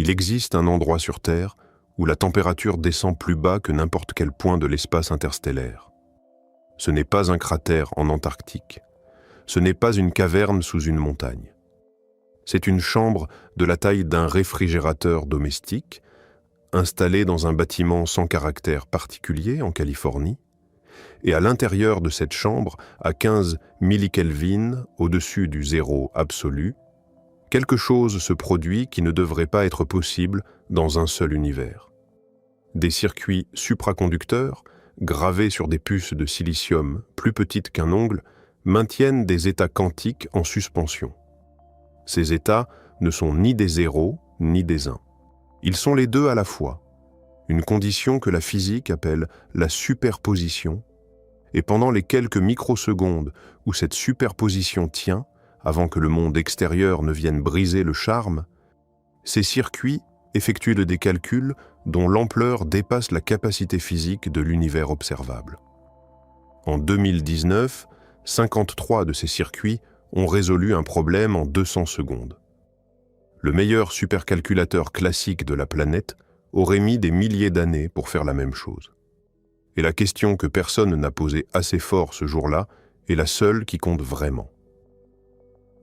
Il existe un endroit sur Terre où la température descend plus bas que n'importe quel point de l'espace interstellaire. Ce n'est pas un cratère en Antarctique. Ce n'est pas une caverne sous une montagne. C'est une chambre de la taille d'un réfrigérateur domestique, installée dans un bâtiment sans caractère particulier en Californie, et à l'intérieur de cette chambre, à 15 millikelvin au-dessus du zéro absolu, quelque chose se produit qui ne devrait pas être possible dans un seul univers. Des circuits supraconducteurs, gravés sur des puces de silicium plus petites qu'un ongle, maintiennent des états quantiques en suspension. Ces états ne sont ni des zéros ni des uns. Ils sont les deux à la fois, une condition que la physique appelle la superposition, et pendant les quelques microsecondes où cette superposition tient, avant que le monde extérieur ne vienne briser le charme, ces circuits effectuent des calculs dont l'ampleur dépasse la capacité physique de l'univers observable. En 2019, 53 de ces circuits ont résolu un problème en 200 secondes. Le meilleur supercalculateur classique de la planète aurait mis des milliers d'années pour faire la même chose. Et la question que personne n'a posée assez fort ce jour-là est la seule qui compte vraiment.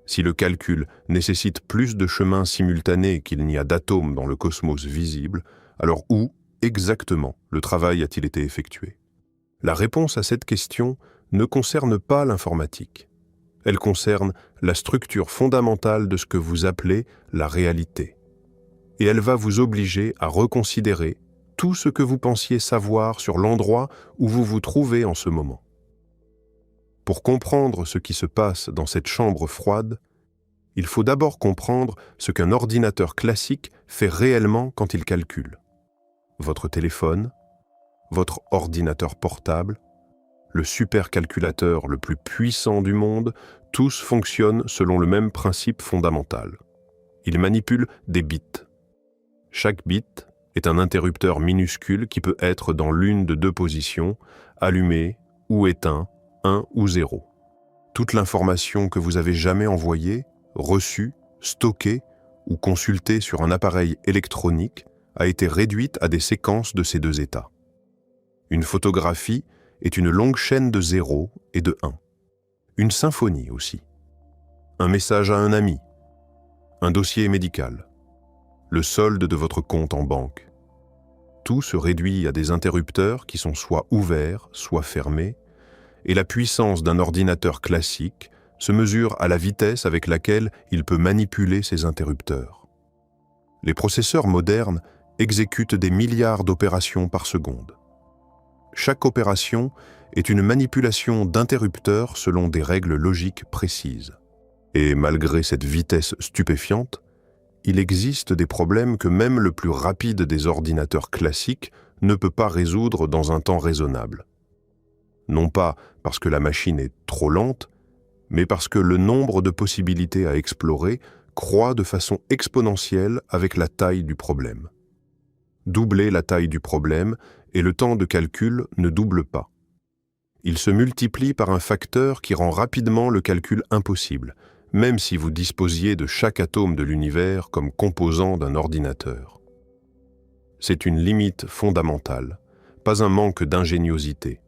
Si le calcul nécessite plus de chemins simultanés qu'il n'y a d'atomes dans le cosmos visible, alors où, exactement, le travail a-t-il été effectué? La réponse à cette question ne concerne pas l'informatique. Elle concerne la structure fondamentale de ce que vous appelez la réalité. Et elle va vous obliger à reconsidérer tout ce que vous pensiez savoir sur l'endroit où vous vous trouvez en ce moment. Pour comprendre ce qui se passe dans cette chambre froide, il faut d'abord comprendre ce qu'un ordinateur classique fait réellement quand il calcule. Votre téléphone, votre ordinateur portable, le supercalculateur le plus puissant du monde, tous fonctionnent selon le même principe fondamental. Ils manipulent des bits. Chaque bit est un interrupteur minuscule qui peut être dans l'une de deux positions, allumé ou éteint, 1 ou 0. Toute l'information que vous avez jamais envoyée, reçue, stockée ou consultée sur un appareil électronique a été réduite à des séquences de ces deux états. Une photographie est une longue chaîne de 0 et de 1. Une symphonie aussi. Un message à un ami. Un dossier médical. Le solde de votre compte en banque. Tout se réduit à des interrupteurs qui sont soit ouverts, soit fermés, et la puissance d'un ordinateur classique se mesure à la vitesse avec laquelle il peut manipuler ces interrupteurs. Les processeurs modernes exécutent des milliards d'opérations par seconde. Chaque opération est une manipulation d'interrupteurs selon des règles logiques précises. Et malgré cette vitesse stupéfiante, il existe des problèmes que même le plus rapide des ordinateurs classiques ne peut pas résoudre dans un temps raisonnable. Non pas parce que la machine est trop lente, mais parce que le nombre de possibilités à explorer croît de façon exponentielle avec la taille du problème. Doubler la taille du problème et le temps de calcul ne double pas. Il se multiplie par un facteur qui rend rapidement le calcul impossible, même si vous disposiez de chaque atome de l'univers comme composant d'un ordinateur. C'est une limite fondamentale, pas un manque d'ingéniosité.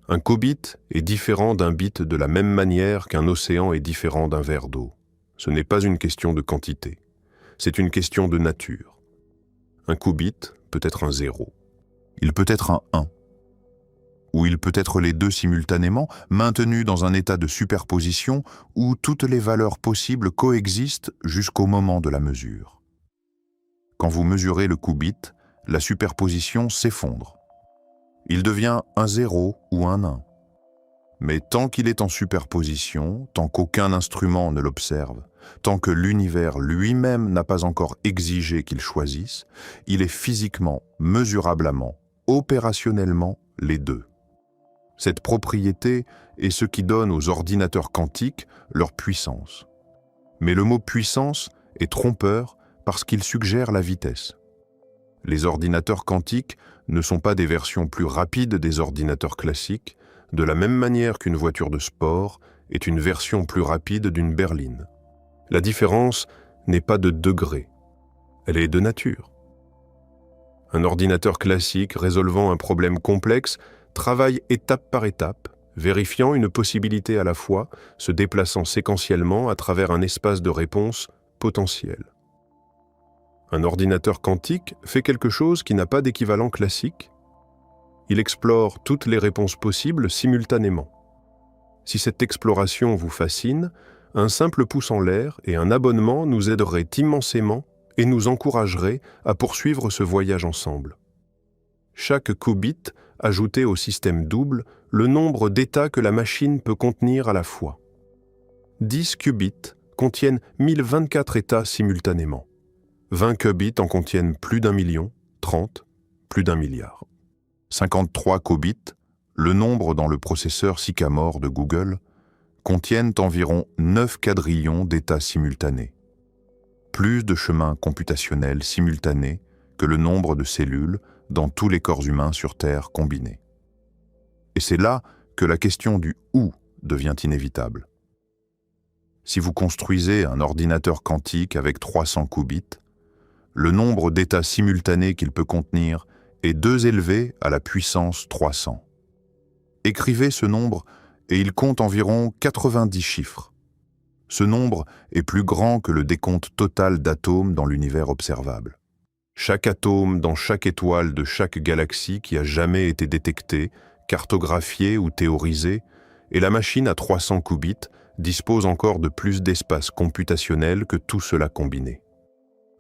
Un qubit est différent d'un bit de la même manière qu'un océan est différent d'un verre d'eau. Ce n'est pas une question de quantité, c'est une question de nature. Un qubit peut être un 0. Il peut être un 1. Ou il peut être les deux simultanément, maintenus dans un état de superposition où toutes les valeurs possibles coexistent jusqu'au moment de la mesure. Quand vous mesurez le qubit, la superposition s'effondre. Il devient un 0 ou un 1. Mais tant qu'il est en superposition, tant qu'aucun instrument ne l'observe, tant que l'univers lui-même n'a pas encore exigé qu'il choisisse, il est physiquement, mesurablement, opérationnellement les deux. Cette propriété est ce qui donne aux ordinateurs quantiques leur puissance. Mais le mot puissance est trompeur parce qu'il suggère la vitesse. Les ordinateurs quantiques ne sont pas des versions plus rapides des ordinateurs classiques, de la même manière qu'une voiture de sport est une version plus rapide d'une berline. La différence n'est pas de degrés. Elle est de nature. Un ordinateur classique résolvant un problème complexe travaille étape par étape, vérifiant une possibilité à la fois, se déplaçant séquentiellement à travers un espace de réponse potentiel. Un ordinateur quantique fait quelque chose qui n'a pas d'équivalent classique. Il explore toutes les réponses possibles simultanément. Si cette exploration vous fascine, un simple pouce en l'air et un abonnement nous aideraient immensément et nous encourageraient à poursuivre ce voyage ensemble. Chaque qubit ajoutait au système double le nombre d'états que la machine peut contenir à la fois. 10 qubits contiennent 1024 états simultanément. 20 qubits en contiennent plus d'1 million, 30, plus d'1 milliard. 53 qubits, le nombre dans le processeur Sycamore de Google, contiennent environ 9 quadrillions d'états simultanés. Plus de chemins computationnels simultanés que le nombre de cellules dans tous les corps humains sur Terre combinés. Et c'est là que la question du « où » devient inévitable. Si vous construisez un ordinateur quantique avec 300 qubits, le nombre d'états simultanés qu'il peut contenir est 2 élevé à la puissance 300. Écrivez ce nombre et il compte environ 90 chiffres. Ce nombre est plus grand que le décompte total d'atomes dans l'univers observable. Chaque atome dans chaque étoile de chaque galaxie qui a jamais été détectée, cartographiée ou théorisée, et la machine à 300 qubits dispose encore de plus d'espace computationnel que tout cela combiné.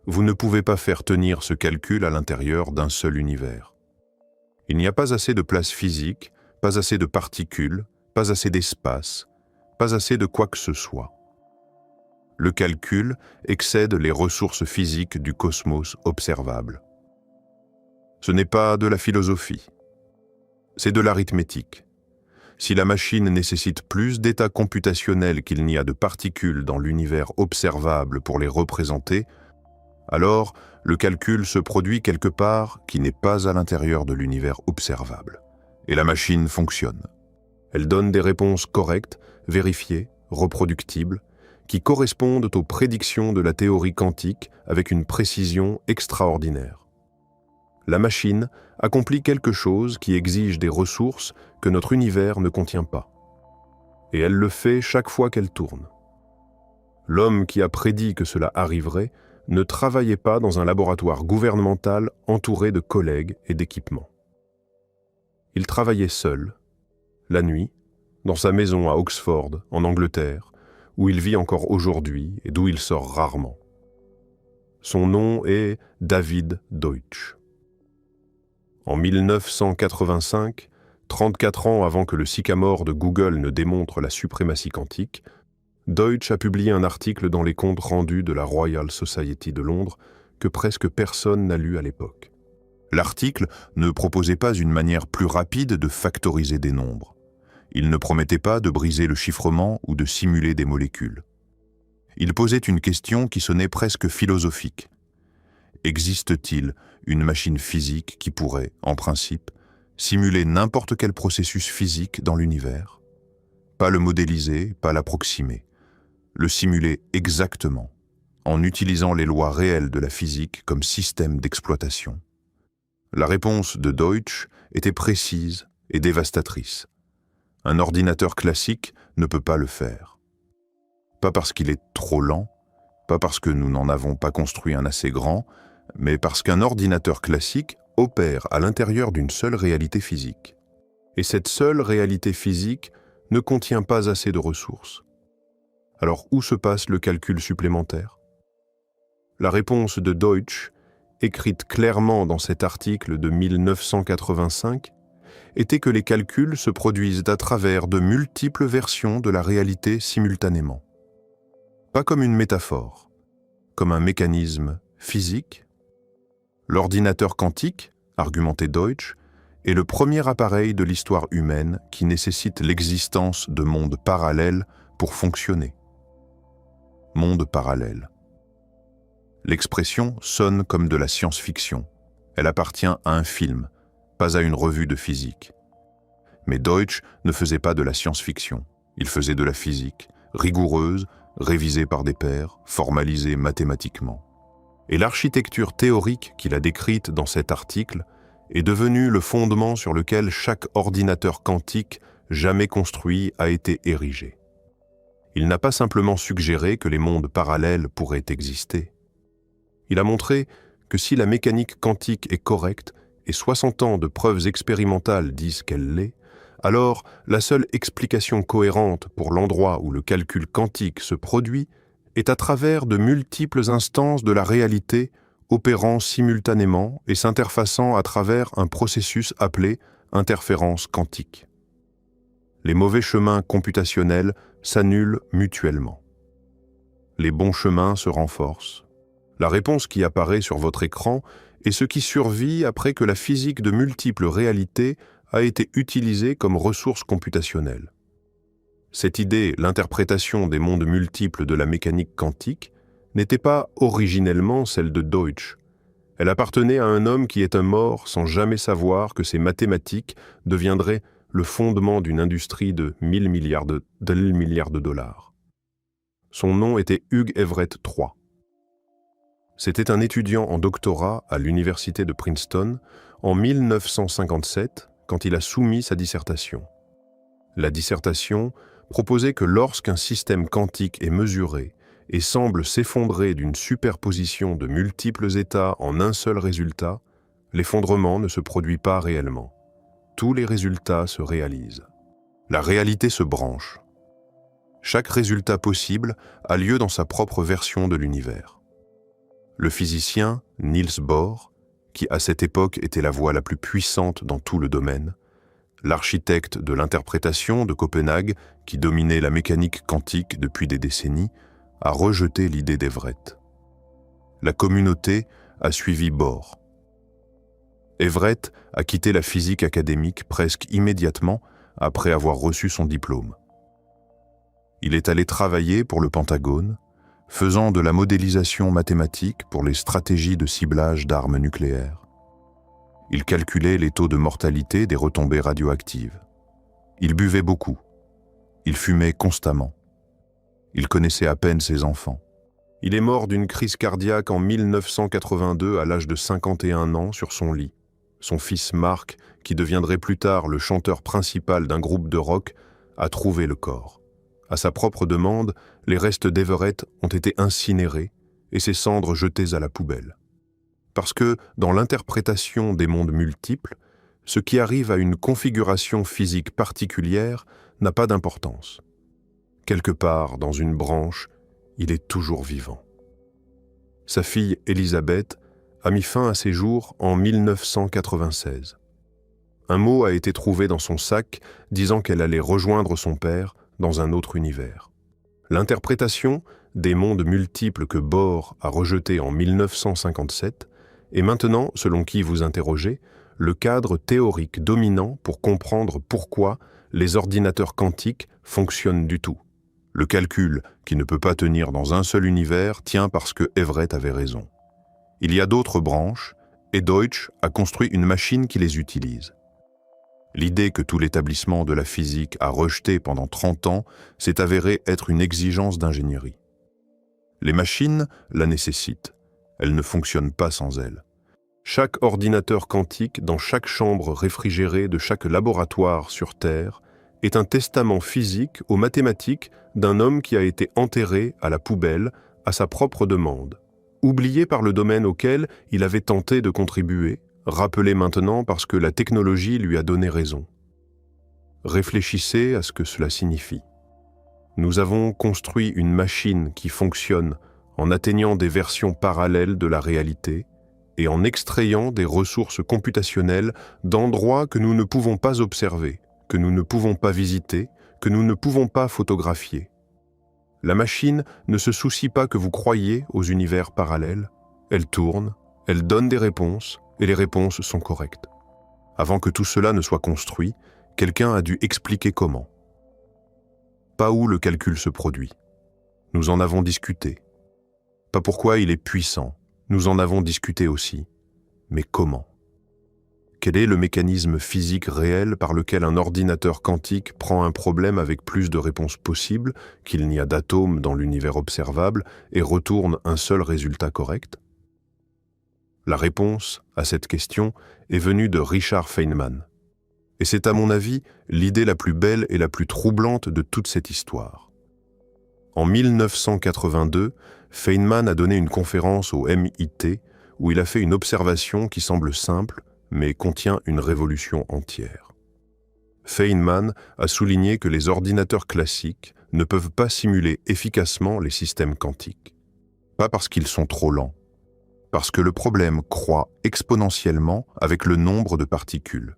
Vous ne pouvez pas faire tenir ce calcul à l'intérieur d'un seul univers. Il n'y a pas assez de place physique, pas assez de particules, pas assez d'espace, pas assez de quoi que ce soit. Le calcul excède les ressources physiques du cosmos observable. Ce n'est pas de la philosophie, c'est de l'arithmétique. Si la machine nécessite plus d'états computationnels qu'il n'y a de particules dans l'univers observable pour les représenter, alors le calcul se produit quelque part qui n'est pas à l'intérieur de l'univers observable. Et la machine fonctionne. Elle donne des réponses correctes, vérifiées, reproductibles, qui correspondent aux prédictions de la théorie quantique avec une précision extraordinaire. La machine accomplit quelque chose qui exige des ressources que notre univers ne contient pas. Et elle le fait chaque fois qu'elle tourne. L'homme qui a prédit que cela arriverait ne travaillait pas dans un laboratoire gouvernemental entouré de collègues et d'équipements. Il travaillait seul, la nuit, dans sa maison à Oxford, en Angleterre, où il vit encore aujourd'hui et d'où il sort rarement. Son nom est David Deutsch. En 1985, 34 ans avant que le Sycamore de Google ne démontre la suprématie quantique, Deutsch a publié un article dans les comptes rendus de la Royal Society de Londres que presque personne n'a lu à l'époque. L'article ne proposait pas une manière plus rapide de factoriser des nombres. Il ne promettait pas de briser le chiffrement ou de simuler des molécules. Il posait une question qui sonnait presque philosophique. Existe-t-il une machine physique qui pourrait, en principe, simuler n'importe quel processus physique dans l'univers? Pas le modéliser, pas l'approximer. Le simuler exactement, en utilisant les lois réelles de la physique comme système d'exploitation. La réponse de Deutsch était précise et dévastatrice. Un ordinateur classique ne peut pas le faire. Pas parce qu'il est trop lent, pas parce que nous n'en avons pas construit un assez grand, mais parce qu'un ordinateur classique opère à l'intérieur d'une seule réalité physique. Et cette seule réalité physique ne contient pas assez de ressources. Alors où se passe le calcul supplémentaire? La réponse de Deutsch, écrite clairement dans cet article de 1985, était que les calculs se produisent à travers de multiples versions de la réalité simultanément. Pas comme une métaphore, comme un mécanisme physique. L'ordinateur quantique, argumentait Deutsch, est le premier appareil de l'histoire humaine qui nécessite l'existence de mondes parallèles pour fonctionner. Monde parallèle. L'expression sonne comme de la science-fiction. Elle appartient à un film, pas à une revue de physique. Mais Deutsch ne faisait pas de la science-fiction. Il faisait de la physique, rigoureuse, révisée par des pairs, formalisée mathématiquement. Et l'architecture théorique qu'il a décrite dans cet article est devenue le fondement sur lequel chaque ordinateur quantique jamais construit a été érigé. Il n'a pas simplement suggéré que les mondes parallèles pourraient exister. Il a montré que si la mécanique quantique est correcte et 60 ans de preuves expérimentales disent qu'elle l'est, alors la seule explication cohérente pour l'endroit où le calcul quantique se produit est à travers de multiples instances de la réalité opérant simultanément et s'interfaçant à travers un processus appelé interférence quantique. Les mauvais chemins computationnels s'annulent mutuellement. Les bons chemins se renforcent. La réponse qui apparaît sur votre écran est ce qui survit après que la physique de multiples réalités a été utilisée comme ressource computationnelle. Cette idée, l'interprétation des mondes multiples de la mécanique quantique, n'était pas originellement celle de Deutsch. Elle appartenait à un homme qui est un mort sans jamais savoir que ses mathématiques deviendraient le fondement d'une industrie de 1000 milliards de dollars. Son nom était Hugh Everett III. C'était un étudiant en doctorat à l'université de Princeton en 1957 quand il a soumis sa dissertation. La dissertation proposait que lorsqu'un système quantique est mesuré et semble s'effondrer d'une superposition de multiples états en un seul résultat, l'effondrement ne se produit pas réellement. Tous les résultats se réalisent. La réalité se branche. Chaque résultat possible a lieu dans sa propre version de l'univers. Le physicien Niels Bohr, qui à cette époque était la voix la plus puissante dans tout le domaine, l'architecte de l'interprétation de Copenhague, qui dominait la mécanique quantique depuis des décennies, a rejeté l'idée d'Everett. La communauté a suivi Bohr. Everett a quitté la physique académique presque immédiatement après avoir reçu son diplôme. Il est allé travailler pour le Pentagone, faisant de la modélisation mathématique pour les stratégies de ciblage d'armes nucléaires. Il calculait les taux de mortalité des retombées radioactives. Il buvait beaucoup. Il fumait constamment. Il connaissait à peine ses enfants. Il est mort d'une crise cardiaque en 1982 à l'âge de 51 ans sur son lit. Son fils Mark, qui deviendrait plus tard le chanteur principal d'un groupe de rock, a trouvé le corps. À sa propre demande, les restes d'Everett ont été incinérés et ses cendres jetées à la poubelle. Parce que, dans l'interprétation des mondes multiples, ce qui arrive à une configuration physique particulière n'a pas d'importance. Quelque part, dans une branche, il est toujours vivant. Sa fille Elisabeth a mis fin à ses jours en 1996. Un mot a été trouvé dans son sac disant qu'elle allait rejoindre son père dans un autre univers. L'interprétation des mondes multiples que Bohr a rejeté en 1957 est maintenant, selon qui vous interrogez, le cadre théorique dominant pour comprendre pourquoi les ordinateurs quantiques fonctionnent du tout. Le calcul, qui ne peut pas tenir dans un seul univers, tient parce que Everett avait raison. Il y a d'autres branches, et Deutsch a construit une machine qui les utilise. L'idée que tout l'établissement de la physique a rejetée pendant 30 ans s'est avérée être une exigence d'ingénierie. Les machines la nécessitent. Elles ne fonctionnent pas sans elles. Chaque ordinateur quantique dans chaque chambre réfrigérée de chaque laboratoire sur Terre est un testament physique aux mathématiques d'un homme qui a été enterré à la poubelle à sa propre demande, oublié par le domaine auquel il avait tenté de contribuer, rappelé maintenant parce que la technologie lui a donné raison. Réfléchissez à ce que cela signifie. Nous avons construit une machine qui fonctionne en atteignant des versions parallèles de la réalité et en extrayant des ressources computationnelles d'endroits que nous ne pouvons pas observer, que nous ne pouvons pas visiter, que nous ne pouvons pas photographier. La machine ne se soucie pas que vous croyiez aux univers parallèles. Elle tourne, elle donne des réponses, et les réponses sont correctes. Avant que tout cela ne soit construit, quelqu'un a dû expliquer comment. Pas où le calcul se produit. Nous en avons discuté. Pas pourquoi il est puissant. Nous en avons discuté aussi. Mais comment ? Quel est le mécanisme physique réel par lequel un ordinateur quantique prend un problème avec plus de réponses possibles, qu'il n'y a d'atomes dans l'univers observable, et retourne un seul résultat correct ? La réponse à cette question est venue de Richard Feynman. Et c'est à mon avis l'idée la plus belle et la plus troublante de toute cette histoire. En 1982, Feynman a donné une conférence au MIT où il a fait une observation qui semble simple, mais contient une révolution entière. Feynman a souligné que les ordinateurs classiques ne peuvent pas simuler efficacement les systèmes quantiques. Pas parce qu'ils sont trop lents, parce que le problème croît exponentiellement avec le nombre de particules.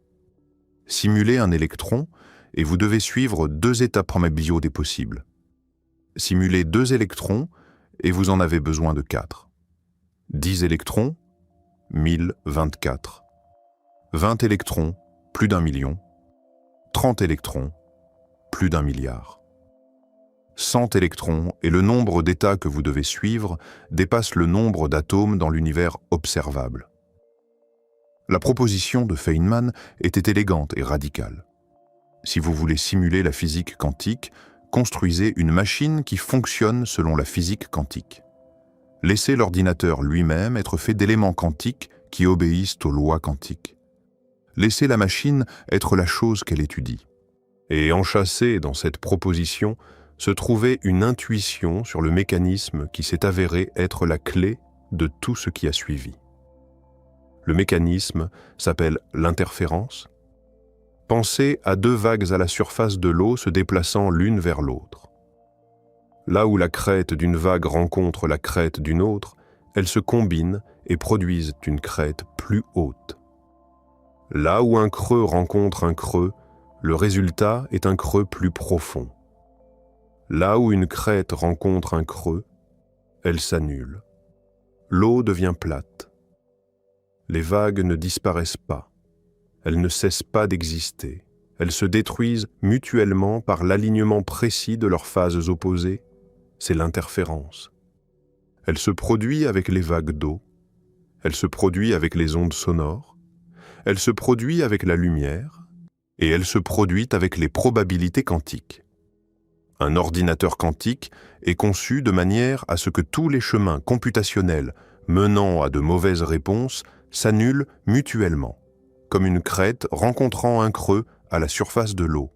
Simulez un électron et vous devez suivre 2 états probabiliaux des possibles. Simulez 2 électrons et vous en avez besoin de 4. 10 électrons, 1024. 20 électrons, plus d'1 million. 30 électrons, plus d'1 milliard. 100 électrons et le nombre d'états que vous devez suivre dépasse le nombre d'atomes dans l'univers observable. La proposition de Feynman était élégante et radicale. Si vous voulez simuler la physique quantique, construisez une machine qui fonctionne selon la physique quantique. Laissez l'ordinateur lui-même être fait d'éléments quantiques qui obéissent aux lois quantiques. Laissez la machine être la chose qu'elle étudie. Et enchâssée dans cette proposition se trouvait une intuition sur le mécanisme qui s'est avéré être la clé de tout ce qui a suivi. Le mécanisme s'appelle l'interférence. Pensez à 2 vagues à la surface de l'eau se déplaçant l'une vers l'autre. Là où la crête d'une vague rencontre la crête d'une autre, elles se combinent et produisent une crête plus haute. Là où un creux rencontre un creux, le résultat est un creux plus profond. Là où une crête rencontre un creux, elle s'annule. L'eau devient plate. Les vagues ne disparaissent pas. Elles ne cessent pas d'exister. Elles se détruisent mutuellement par l'alignement précis de leurs phases opposées. C'est l'interférence. Elle se produit avec les vagues d'eau. Elle se produit avec les ondes sonores. Elle se produit avec la lumière. Et elle se produit avec les probabilités quantiques. Un ordinateur quantique est conçu de manière à ce que tous les chemins computationnels menant à de mauvaises réponses s'annulent mutuellement, comme une crête rencontrant un creux à la surface de l'eau.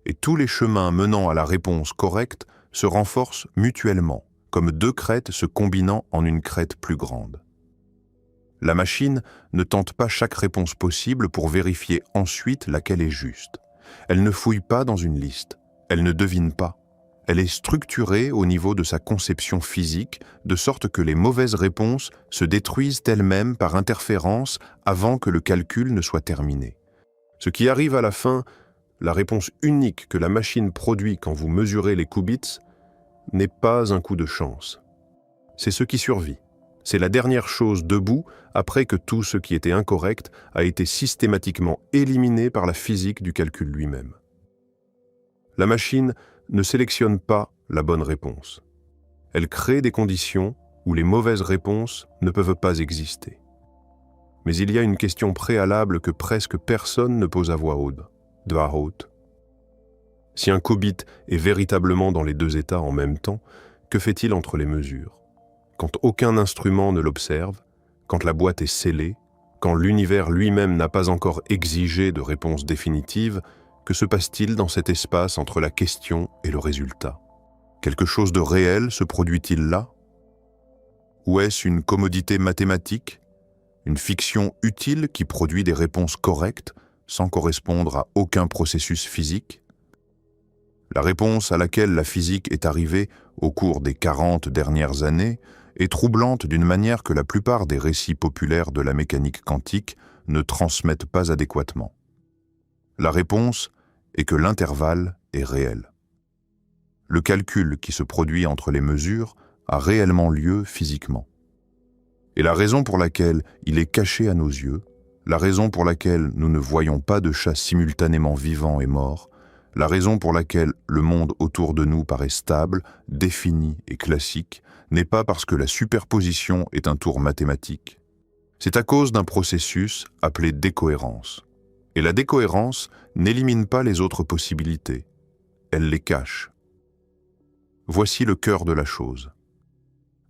Et tous les chemins menant à la réponse correcte se renforcent mutuellement, comme 2 crêtes se combinant en une crête plus grande. La machine ne tente pas chaque réponse possible pour vérifier ensuite laquelle est juste. Elle ne fouille pas dans une liste. Elle ne devine pas. Elle est structurée au niveau de sa conception physique, de sorte que les mauvaises réponses se détruisent elles-mêmes par interférence avant que le calcul ne soit terminé. Ce qui arrive à la fin, la réponse unique que la machine produit quand vous mesurez les qubits, n'est pas un coup de chance. C'est ce qui survit. C'est la dernière chose debout après que tout ce qui était incorrect a été systématiquement éliminé par la physique du calcul lui-même. La machine ne sélectionne pas la bonne réponse. Elle crée des conditions où les mauvaises réponses ne peuvent pas exister. Mais il y a une question préalable que presque personne ne pose à voix haute. Si un qubit est véritablement dans les 2 états en même temps, que fait-il entre les mesures? Quand aucun instrument ne l'observe, quand la boîte est scellée, quand l'univers lui-même n'a pas encore exigé de réponse définitive, que se passe-t-il dans cet espace entre la question et le résultat? Quelque chose de réel se produit-il là? Ou est-ce une commodité mathématique, une fiction utile qui produit des réponses correctes sans correspondre à aucun processus physique? La réponse à laquelle la physique est arrivée au cours des 40 dernières années est troublante d'une manière que la plupart des récits populaires de la mécanique quantique ne transmettent pas adéquatement. La réponse est que l'intervalle est réel. Le calcul qui se produit entre les mesures a réellement lieu physiquement. Et la raison pour laquelle il est caché à nos yeux, la raison pour laquelle nous ne voyons pas de chat simultanément vivant et mort, la raison pour laquelle le monde autour de nous paraît stable, défini et classique, n'est pas parce que la superposition est un tour mathématique. C'est à cause d'un processus appelé décohérence. Et la décohérence n'élimine pas les autres possibilités, elle les cache. Voici le cœur de la chose.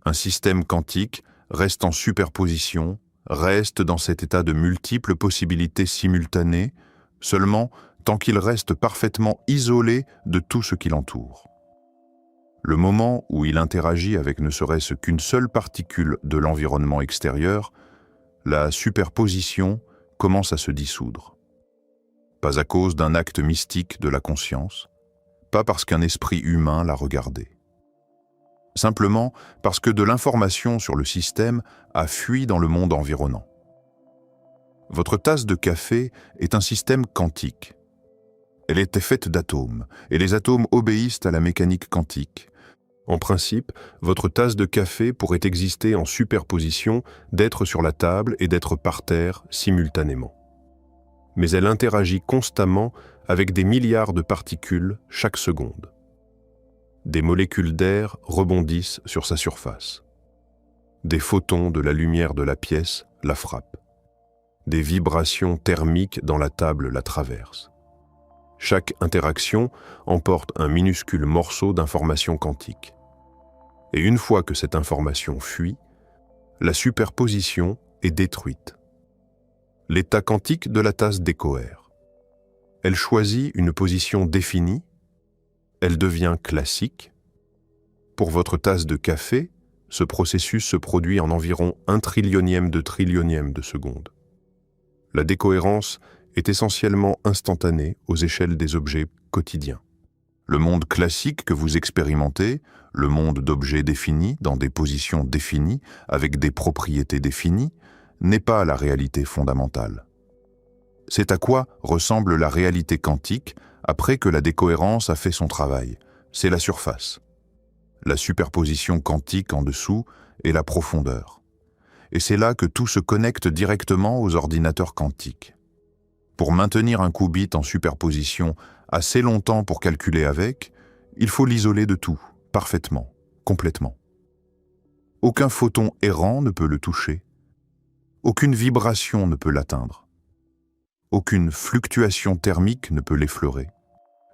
Un système quantique reste en superposition reste dans cet état de multiples possibilités simultanées, seulement tant qu'il reste parfaitement isolé de tout ce qui l'entoure. Le moment où il interagit avec ne serait-ce qu'une seule particule de l'environnement extérieur, la superposition commence à se dissoudre. Pas à cause d'un acte mystique de la conscience, pas parce qu'un esprit humain l'a regardé. Simplement parce que de l'information sur le système a fui dans le monde environnant. Votre tasse de café est un système quantique. Elle était faite d'atomes, et les atomes obéissent à la mécanique quantique. En principe, votre tasse de café pourrait exister en superposition d'être sur la table et d'être par terre simultanément. Mais elle interagit constamment avec des milliards de particules chaque seconde. Des molécules d'air rebondissent sur sa surface. Des photons de la lumière de la pièce la frappent. Des vibrations thermiques dans la table la traversent. Chaque interaction emporte un minuscule morceau d'information quantique. Et une fois que cette information fuit, la superposition est détruite. L'état quantique de la tasse décoère. Elle choisit une position définie, elle devient classique. Pour votre tasse de café, ce processus se produit en environ 1/1 trillionnième de seconde. La décohérence est essentiellement instantanée aux échelles des objets quotidiens. Le monde classique que vous expérimentez, le monde d'objets définis dans des positions définies avec des propriétés définies, n'est pas la réalité fondamentale. C'est à quoi ressemble la réalité quantique après que la décohérence a fait son travail. C'est la surface. La superposition quantique en dessous est la profondeur. Et c'est là que tout se connecte directement aux ordinateurs quantiques. Pour maintenir un qubit en superposition assez longtemps pour calculer avec, il faut l'isoler de tout, parfaitement, complètement. Aucun photon errant ne peut le toucher. Aucune vibration ne peut l'atteindre. Aucune fluctuation thermique ne peut l'effleurer.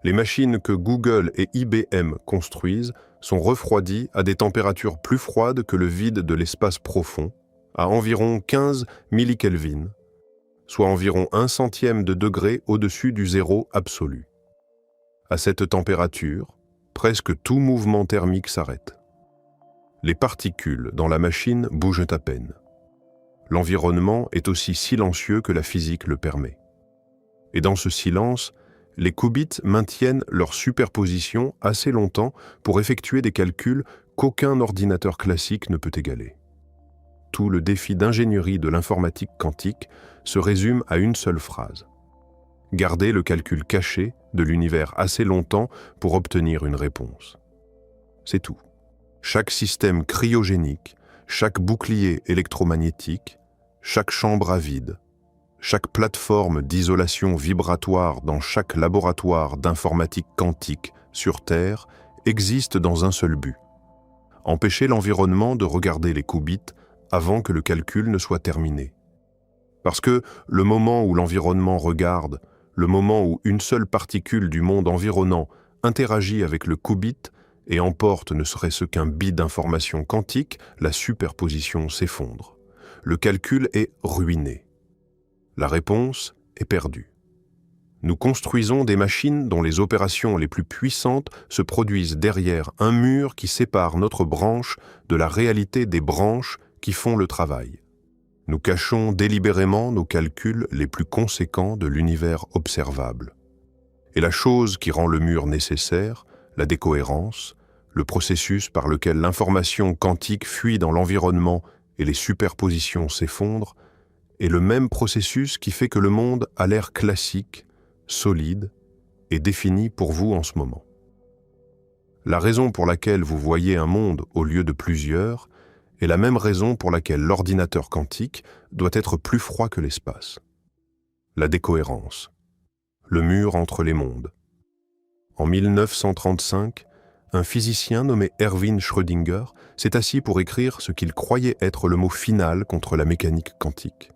Les machines que Google et IBM construisent sont refroidies à des températures plus froides que le vide de l'espace profond, à environ 15 millikelvin, soit environ 1/100 de degré au-dessus du zéro absolu. À cette température, presque tout mouvement thermique s'arrête. Les particules dans la machine bougent à peine. L'environnement est aussi silencieux que la physique le permet. Et dans ce silence, les qubits maintiennent leur superposition assez longtemps pour effectuer des calculs qu'aucun ordinateur classique ne peut égaler. Tout le défi d'ingénierie de l'informatique quantique se résume à une seule phrase. Garder le calcul caché de l'univers assez longtemps pour obtenir une réponse. C'est tout. Chaque système cryogénique, chaque bouclier électromagnétique, chaque chambre à vide, chaque plateforme d'isolation vibratoire dans chaque laboratoire d'informatique quantique sur Terre existe dans un seul but. Empêcher l'environnement de regarder les qubits avant que le calcul ne soit terminé. Parce que le moment où l'environnement regarde, le moment où une seule particule du monde environnant interagit avec le qubit et emporte ne serait-ce qu'un bit d'information quantique, la superposition s'effondre. Le calcul est ruiné. La réponse est perdue. Nous construisons des machines dont les opérations les plus puissantes se produisent derrière un mur qui sépare notre branche de la réalité des branches qui font le travail. Nous cachons délibérément nos calculs les plus conséquents de l'univers observable. Et la chose qui rend le mur nécessaire, la décohérence, le processus par lequel l'information quantique fuit dans l'environnement et les superpositions s'effondrent, est le même processus qui fait que le monde a l'air classique, solide et défini pour vous en ce moment. La raison pour laquelle vous voyez un monde au lieu de plusieurs est la même raison pour laquelle l'ordinateur quantique doit être plus froid que l'espace. La décohérence. Le mur entre les mondes. En 1935, un physicien nommé Erwin Schrödinger s'est assis pour écrire ce qu'il croyait être le mot final contre la mécanique quantique.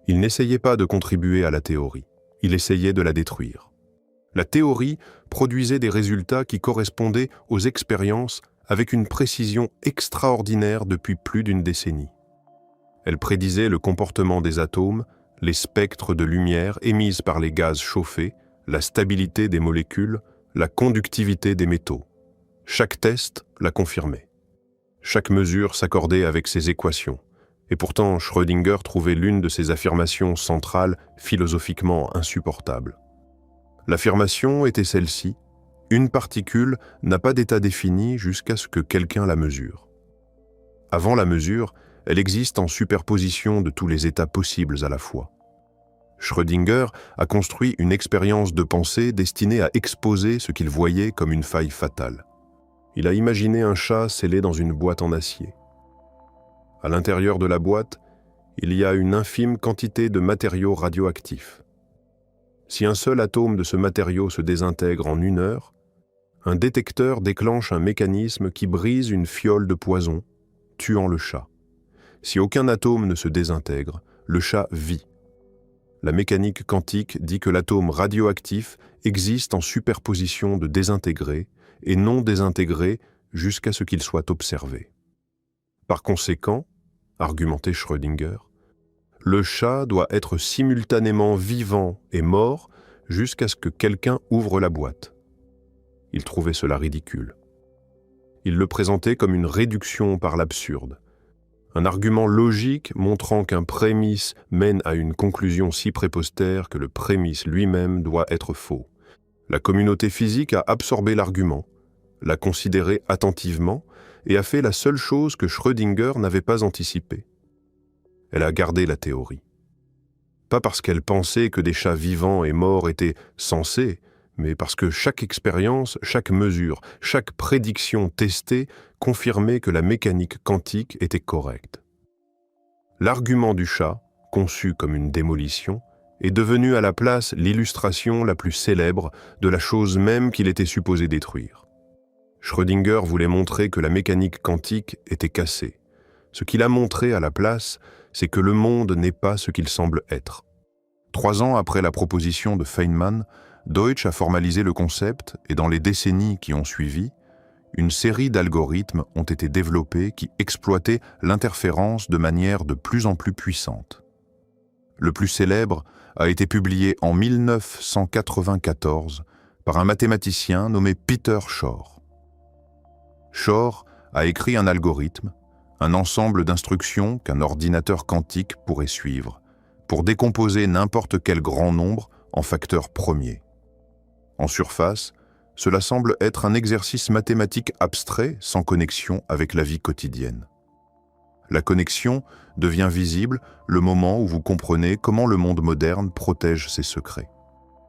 Il n'essayait pas de contribuer à la théorie, il essayait de la détruire. La théorie produisait des résultats qui correspondaient aux expériences avec une précision extraordinaire depuis plus d'une décennie. Elle prédisait le comportement des atomes, les spectres de lumière émises par les gaz chauffés, la stabilité des molécules, la conductivité des métaux. Chaque test la confirmait. Chaque mesure s'accordait avec ses équations. Et pourtant, Schrödinger trouvait l'une de ses affirmations centrales philosophiquement insupportable. L'affirmation était celle-ci: une particule n'a pas d'état défini jusqu'à ce que quelqu'un la mesure. Avant la mesure, elle existe en superposition de tous les états possibles à la fois. Schrödinger a construit une expérience de pensée destinée à exposer ce qu'il voyait comme une faille fatale. Il a imaginé un chat scellé dans une boîte en acier. À l'intérieur de la boîte, il y a une infime quantité de matériaux radioactifs. Si un seul atome de ce matériau se désintègre en 1 heure, un détecteur déclenche un mécanisme qui brise une fiole de poison, tuant le chat. Si aucun atome ne se désintègre, le chat vit. La mécanique quantique dit que l'atome radioactif existe en superposition de désintégrés et non désintégrés jusqu'à ce qu'il soit observé. Par conséquent, argumentait Schrödinger, le chat doit être simultanément vivant et mort jusqu'à ce que quelqu'un ouvre la boîte. Il trouvait cela ridicule. Il le présentait comme une réduction par l'absurde. Un argument logique montrant qu'un prémisse mène à une conclusion si prépostère que le prémisse lui-même doit être faux. La communauté physique a absorbé l'argument, l'a considéré attentivement et a fait la seule chose que Schrödinger n'avait pas anticipée. Elle a gardé la théorie. Pas parce qu'elle pensait que des chats vivants et morts étaient censés, mais parce que chaque expérience, chaque mesure, chaque prédiction testée confirmait que la mécanique quantique était correcte. L'argument du chat, conçu comme une démolition, est devenu à la place l'illustration la plus célèbre de la chose même qu'il était supposé détruire. Schrödinger voulait montrer que la mécanique quantique était cassée. Ce qu'il a montré à la place, c'est que le monde n'est pas ce qu'il semble être. 3 ans après la proposition de Feynman, Deutsch a formalisé le concept et dans les décennies qui ont suivi, une série d'algorithmes ont été développés qui exploitaient l'interférence de manière de plus en plus puissante. Le plus célèbre a été publié en 1994 par un mathématicien nommé Peter Shor. Shor a écrit un algorithme, un ensemble d'instructions qu'un ordinateur quantique pourrait suivre, pour décomposer n'importe quel grand nombre en facteurs premiers. En surface, cela semble être un exercice mathématique abstrait sans connexion avec la vie quotidienne. La connexion devient visible le moment où vous comprenez comment le monde moderne protège ses secrets.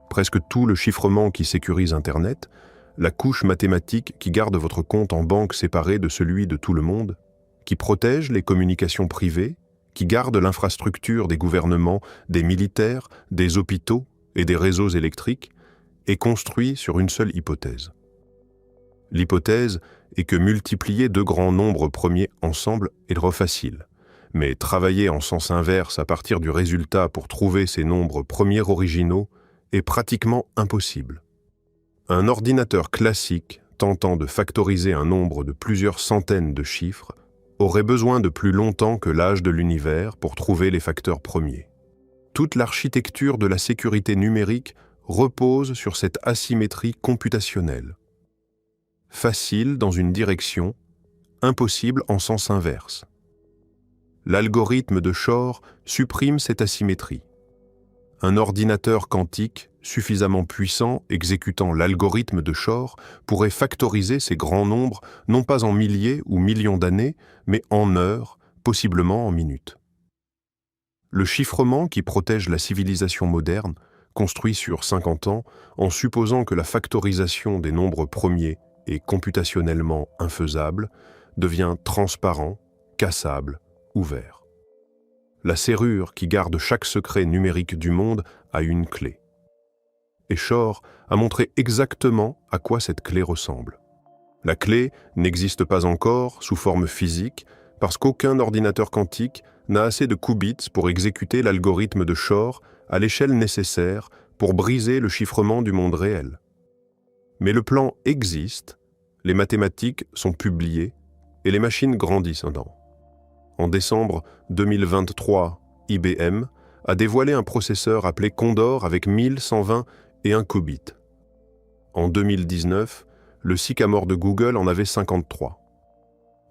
Presque tout le chiffrement qui sécurise Internet, la couche mathématique qui garde votre compte en banque séparé de celui de tout le monde, qui protège les communications privées, qui garde l'infrastructure des gouvernements, des militaires, des hôpitaux et des réseaux électriques, est construit sur une seule hypothèse. L'hypothèse est que multiplier 2 grands nombres premiers ensemble est trop facile, mais travailler en sens inverse à partir du résultat pour trouver ces nombres premiers originaux est pratiquement impossible. Un ordinateur classique tentant de factoriser un nombre de plusieurs centaines de chiffres aurait besoin de plus longtemps que l'âge de l'univers pour trouver les facteurs premiers. Toute l'architecture de la sécurité numérique repose sur cette asymétrie computationnelle. Facile dans une direction, impossible en sens inverse. L'algorithme de Shor supprime cette asymétrie. Un ordinateur quantique suffisamment puissant exécutant l'algorithme de Shor pourrait factoriser ces grands nombres non pas en milliers ou millions d'années, mais en heures, possiblement en minutes. Le chiffrement qui protège la civilisation moderne, construit sur 50 ans, en supposant que la factorisation des nombres premiers est computationnellement infaisable, devient transparent, cassable, ouvert. La serrure qui garde chaque secret numérique du monde a une clé. Et Shor a montré exactement à quoi cette clé ressemble. La clé n'existe pas encore sous forme physique parce qu'aucun ordinateur quantique n'a assez de qubits pour exécuter l'algorithme de Shor à l'échelle nécessaire pour briser le chiffrement du monde réel. Mais le plan existe, les mathématiques sont publiées et les machines grandissent dedans. En décembre 2023, IBM a dévoilé un processeur appelé Condor avec 1120 et 1 qubit. En 2019, le sycamore de Google en avait 53.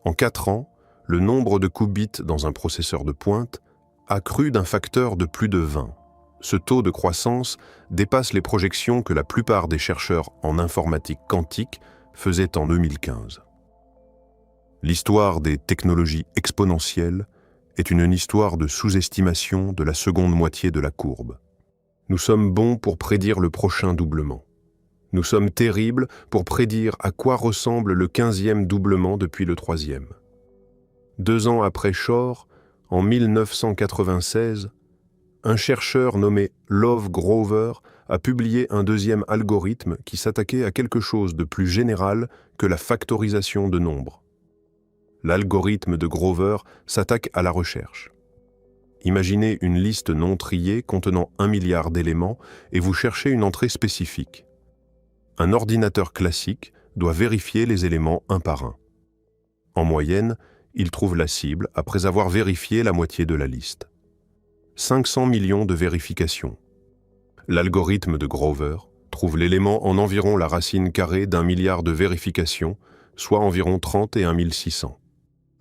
En 4 ans, le nombre de qubits dans un processeur de pointe a crû d'un facteur de plus de 20. Ce taux de croissance dépasse les projections que la plupart des chercheurs en informatique quantique faisaient en 2015. L'histoire des technologies exponentielles est une histoire de sous-estimation de la seconde moitié de la courbe. Nous sommes bons pour prédire le prochain doublement. Nous sommes terribles pour prédire à quoi ressemble le 15e doublement depuis le 3e. 2 ans après Shor, en 1996, un chercheur nommé Love Grover a publié un deuxième algorithme qui s'attaquait à quelque chose de plus général que la factorisation de nombres. L'algorithme de Grover s'attaque à la recherche. Imaginez une liste non triée contenant 1 milliard d'éléments et vous cherchez une entrée spécifique. Un ordinateur classique doit vérifier les éléments un par un. En moyenne, il trouve la cible après avoir vérifié la moitié de la liste. 500 millions de vérifications. L'algorithme de Grover trouve l'élément en environ la racine carrée d'1 milliard de vérifications, soit environ 31 600.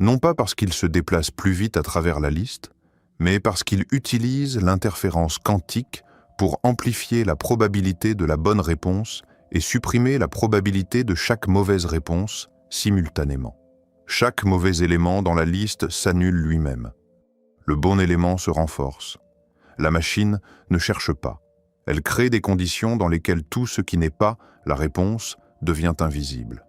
Non pas parce qu'il se déplace plus vite à travers la liste, mais parce qu'il utilise l'interférence quantique pour amplifier la probabilité de la bonne réponse et supprimer la probabilité de chaque mauvaise réponse simultanément. Chaque mauvais élément dans la liste s'annule lui-même. Le bon élément se renforce. La machine ne cherche pas. Elle crée des conditions dans lesquelles tout ce qui n'est pas la réponse devient invisible.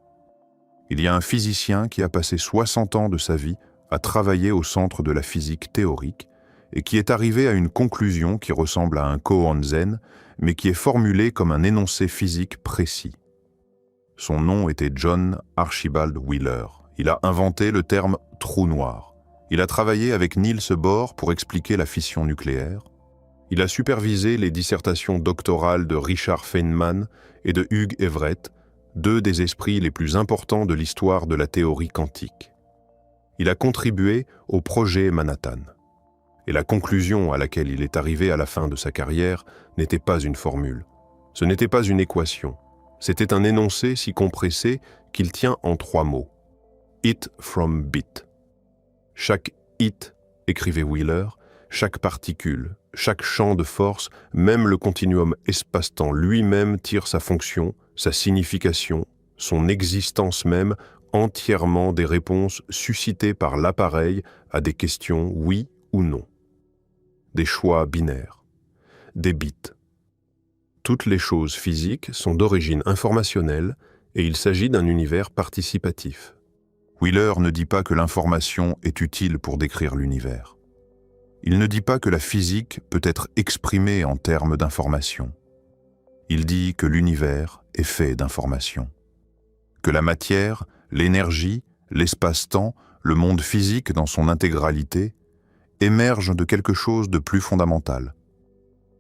Il y a un physicien qui a passé 60 ans de sa vie à travailler au centre de la physique théorique et qui est arrivé à une conclusion qui ressemble à un koan zen, mais qui est formulée comme un énoncé physique précis. Son nom était John Archibald Wheeler. Il a inventé le terme « trou noir ». Il a travaillé avec Niels Bohr pour expliquer la fission nucléaire. Il a supervisé les dissertations doctorales de Richard Feynman et de Hugh Everett, 2 des esprits les plus importants de l'histoire de la théorie quantique. Il a contribué au projet Manhattan. Et la conclusion à laquelle il est arrivé à la fin de sa carrière n'était pas une formule. Ce n'était pas une équation. C'était un énoncé si compressé qu'il tient en 3 mots. It from bit. Chaque it, écrivait Wheeler, chaque particule, chaque champ de force, même le continuum espace-temps lui-même tire sa fonction, sa signification, son existence même, entièrement des réponses suscitées par l'appareil à des questions oui ou non. Des choix binaires, des bits. Toutes les choses physiques sont d'origine informationnelle et il s'agit d'un univers participatif. Wheeler ne dit pas que l'information est utile pour décrire l'univers. Il ne dit pas que la physique peut être exprimée en termes d'information. Il dit que l'univers est fait d'information. Que la matière, l'énergie, l'espace-temps, le monde physique dans son intégralité, émergent de quelque chose de plus fondamental.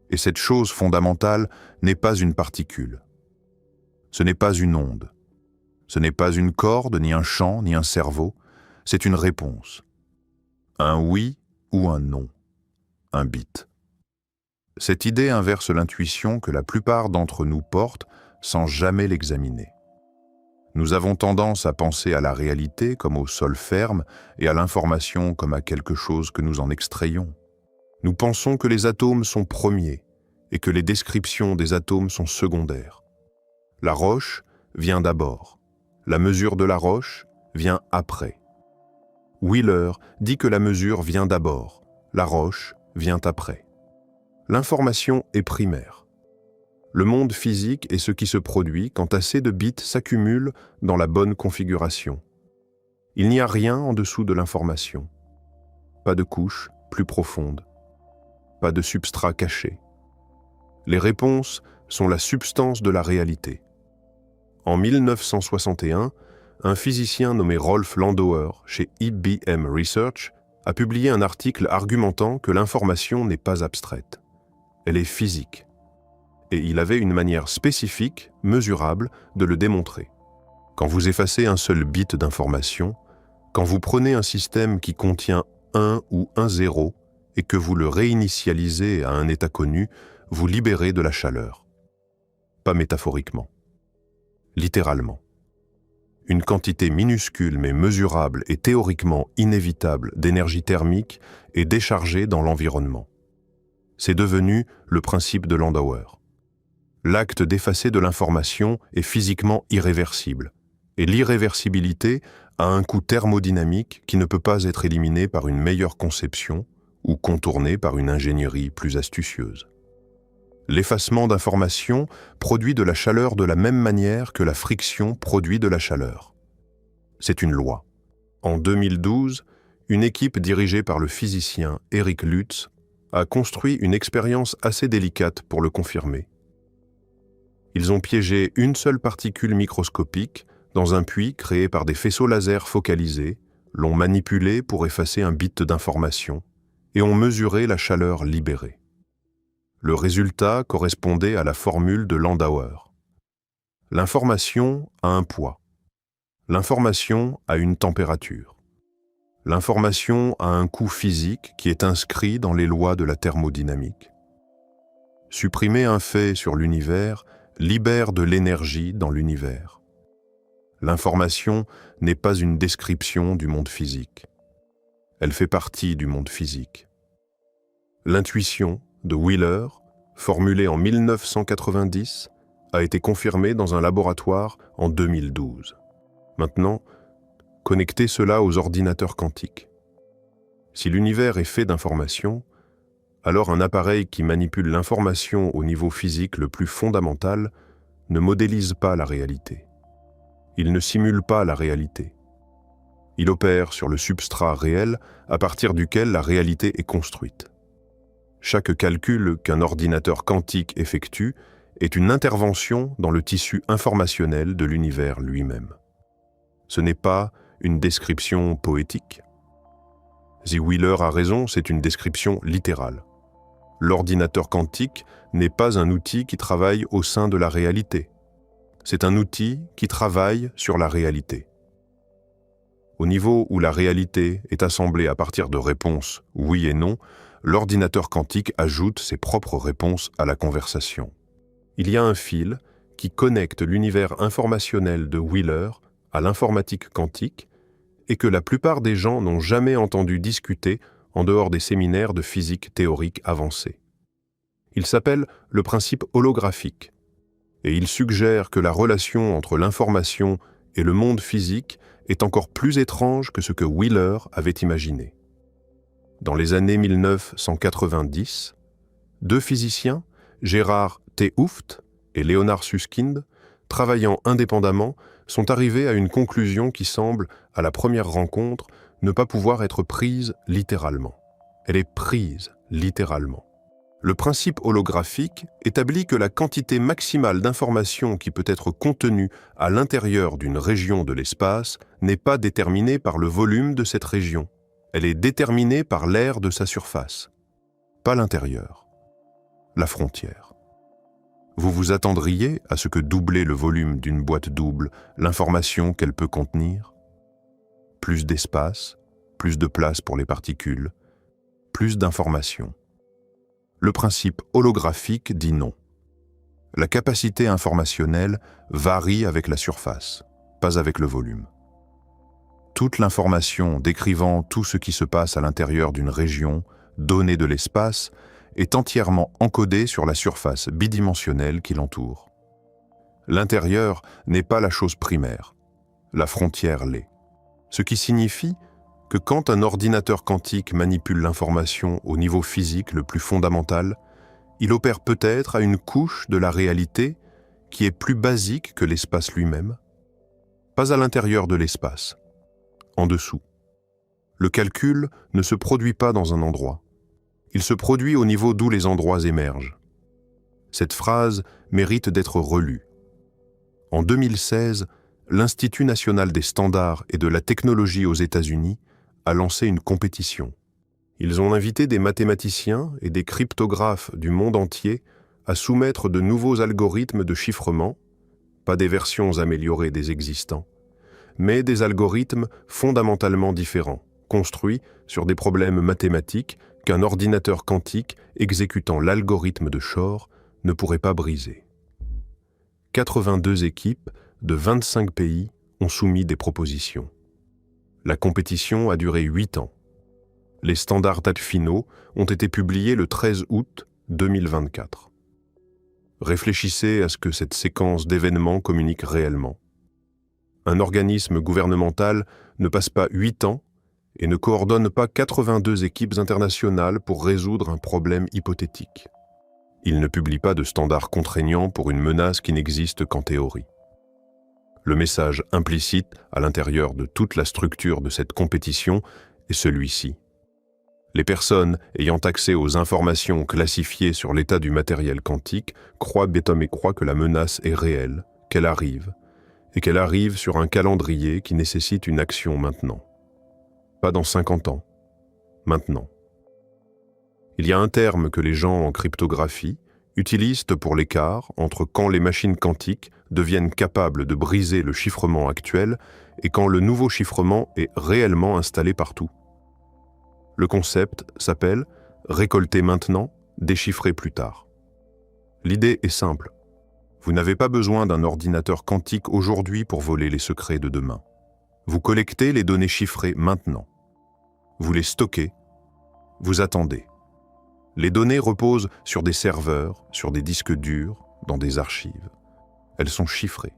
Et cette chose fondamentale n'est pas une particule. Ce n'est pas une onde. Ce n'est pas une corde, ni un champ, ni un cerveau. C'est une réponse. Un oui ou un non. Un bit. Cette idée inverse l'intuition que la plupart d'entre nous portent sans jamais l'examiner. Nous avons tendance à penser à la réalité comme au sol ferme et à l'information comme à quelque chose que nous en extrayons. Nous pensons que les atomes sont premiers et que les descriptions des atomes sont secondaires. La roche vient d'abord. La mesure de la roche vient après. Wheeler dit que la mesure vient d'abord, la roche vient après. L'information est primaire. Le monde physique est ce qui se produit quand assez de bits s'accumulent dans la bonne configuration. Il n'y a rien en dessous de l'information. Pas de couche plus profonde. Pas de substrat caché. Les réponses sont la substance de la réalité. En 1961, un physicien nommé Rolf Landauer, chez IBM Research, a publié un article argumentant que l'information n'est pas abstraite. Elle est physique. Et il avait une manière spécifique, mesurable, de le démontrer. Quand vous effacez un seul bit d'information, quand vous prenez un système qui contient 1 ou un 0 et que vous le réinitialisez à un état connu, vous libérez de la chaleur. Pas métaphoriquement. Littéralement. Une quantité minuscule mais mesurable et théoriquement inévitable d'énergie thermique est déchargée dans l'environnement. C'est devenu le principe de Landauer. L'acte d'effacer de l'information est physiquement irréversible, et l'irréversibilité a un coût thermodynamique qui ne peut pas être éliminé par une meilleure conception ou contourné par une ingénierie plus astucieuse. L'effacement d'informations produit de la chaleur de la même manière que la friction produit de la chaleur. C'est une loi. En 2012, une équipe dirigée par le physicien Eric Lutz a construit une expérience assez délicate pour le confirmer. Ils ont piégé une seule particule microscopique dans un puits créé par des faisceaux laser focalisés, l'ont manipulé pour effacer un bit d'information et ont mesuré la chaleur libérée. Le résultat correspondait à la formule de Landauer. L'information a un poids. L'information a une température. L'information a un coût physique qui est inscrit dans les lois de la thermodynamique. Supprimer un fait sur l'univers libère de l'énergie dans l'univers. L'information n'est pas une description du monde physique. Elle fait partie du monde physique. L'intuition de Wheeler, formulée en 1990, a été confirmée dans un laboratoire en 2012. Maintenant, connectez cela aux ordinateurs quantiques. Si l'univers est fait d'informations, alors un appareil qui manipule l'information au niveau physique le plus fondamental ne modélise pas la réalité. Il ne simule pas la réalité. Il opère sur le substrat réel à partir duquel la réalité est construite. Chaque calcul qu'un ordinateur quantique effectue est une intervention dans le tissu informationnel de l'univers lui-même. Ce n'est pas une description poétique. Si Wheeler a raison, c'est une description littérale. L'ordinateur quantique n'est pas un outil qui travaille au sein de la réalité. C'est un outil qui travaille sur la réalité. Au niveau où la réalité est assemblée à partir de réponses oui et non, l'ordinateur quantique ajoute ses propres réponses à la conversation. Il y a un fil qui connecte l'univers informationnel de Wheeler à l'informatique quantique et que la plupart des gens n'ont jamais entendu discuter en dehors des séminaires de physique théorique avancée. Il s'appelle le principe holographique et il suggère que la relation entre l'information et le monde physique est encore plus étrange que ce que Wheeler avait imaginé. Dans les années 1990, deux physiciens, Gerard T. Hooft et Leonard Susskind, travaillant indépendamment, sont arrivés à une conclusion qui semble, à la première rencontre, ne pas pouvoir être prise littéralement. Elle est prise littéralement. Le principe holographique établit que la quantité maximale d'information qui peut être contenue à l'intérieur d'une région de l'espace n'est pas déterminée par le volume de cette région. Elle est déterminée par l'aire de sa surface. Pas l'intérieur. La frontière. Vous vous attendriez à ce que doubler le volume d'une boîte double l'information qu'elle peut contenir? Plus d'espace, plus de place pour les particules, plus d'informations. Le principe holographique dit non. La capacité informationnelle varie avec la surface, pas avec le volume. Toute l'information décrivant tout ce qui se passe à l'intérieur d'une région, donnée de l'espace, est entièrement encodée sur la surface bidimensionnelle qui l'entoure. L'intérieur n'est pas la chose primaire, la frontière l'est. Ce qui signifie que quand un ordinateur quantique manipule l'information au niveau physique le plus fondamental, il opère peut-être à une couche de la réalité qui est plus basique que l'espace lui-même, pas à l'intérieur de l'espace, en dessous. Le calcul ne se produit pas dans un endroit, il se produit au niveau d'où les endroits émergent. Cette phrase mérite d'être relue. En 2016, l'Institut national des standards et de la technologie aux États-Unis a lancé une compétition. Ils ont invité des mathématiciens et des cryptographes du monde entier à soumettre de nouveaux algorithmes de chiffrement, pas des versions améliorées des existants, mais des algorithmes fondamentalement différents, construits sur des problèmes mathématiques qu'un ordinateur quantique exécutant l'algorithme de Shor ne pourrait pas briser. 82 équipes de 25 pays ont soumis des propositions. La compétition a duré 8 ans. Les standards finaux ont été publiés le 13 août 2024. Réfléchissez à ce que cette séquence d'événements communique réellement. Un organisme gouvernemental ne passe pas 8 ans et ne coordonne pas 82 équipes internationales pour résoudre un problème hypothétique. Il ne publie pas de standards contraignants pour une menace qui n'existe qu'en théorie. Le message implicite à l'intérieur de toute la structure de cette compétition est celui-ci. Les personnes ayant accès aux informations classifiées sur l'état du matériel quantique croient que la menace est réelle, qu'elle arrive, et qu'elle arrive sur un calendrier qui nécessite une action maintenant. Pas dans 50 ans, maintenant. Il y a un terme que les gens en cryptographie utilisent pour l'écart entre quand les machines quantiques deviennent capables de briser le chiffrement actuel et quand le nouveau chiffrement est réellement installé partout. Le concept s'appelle « récolter maintenant, déchiffrer plus tard ». L'idée est simple. Vous n'avez pas besoin d'un ordinateur quantique aujourd'hui pour voler les secrets de demain. Vous collectez les données chiffrées maintenant. Vous les stockez. Vous attendez. Les données reposent sur des serveurs, sur des disques durs, dans des archives. Elles sont chiffrées.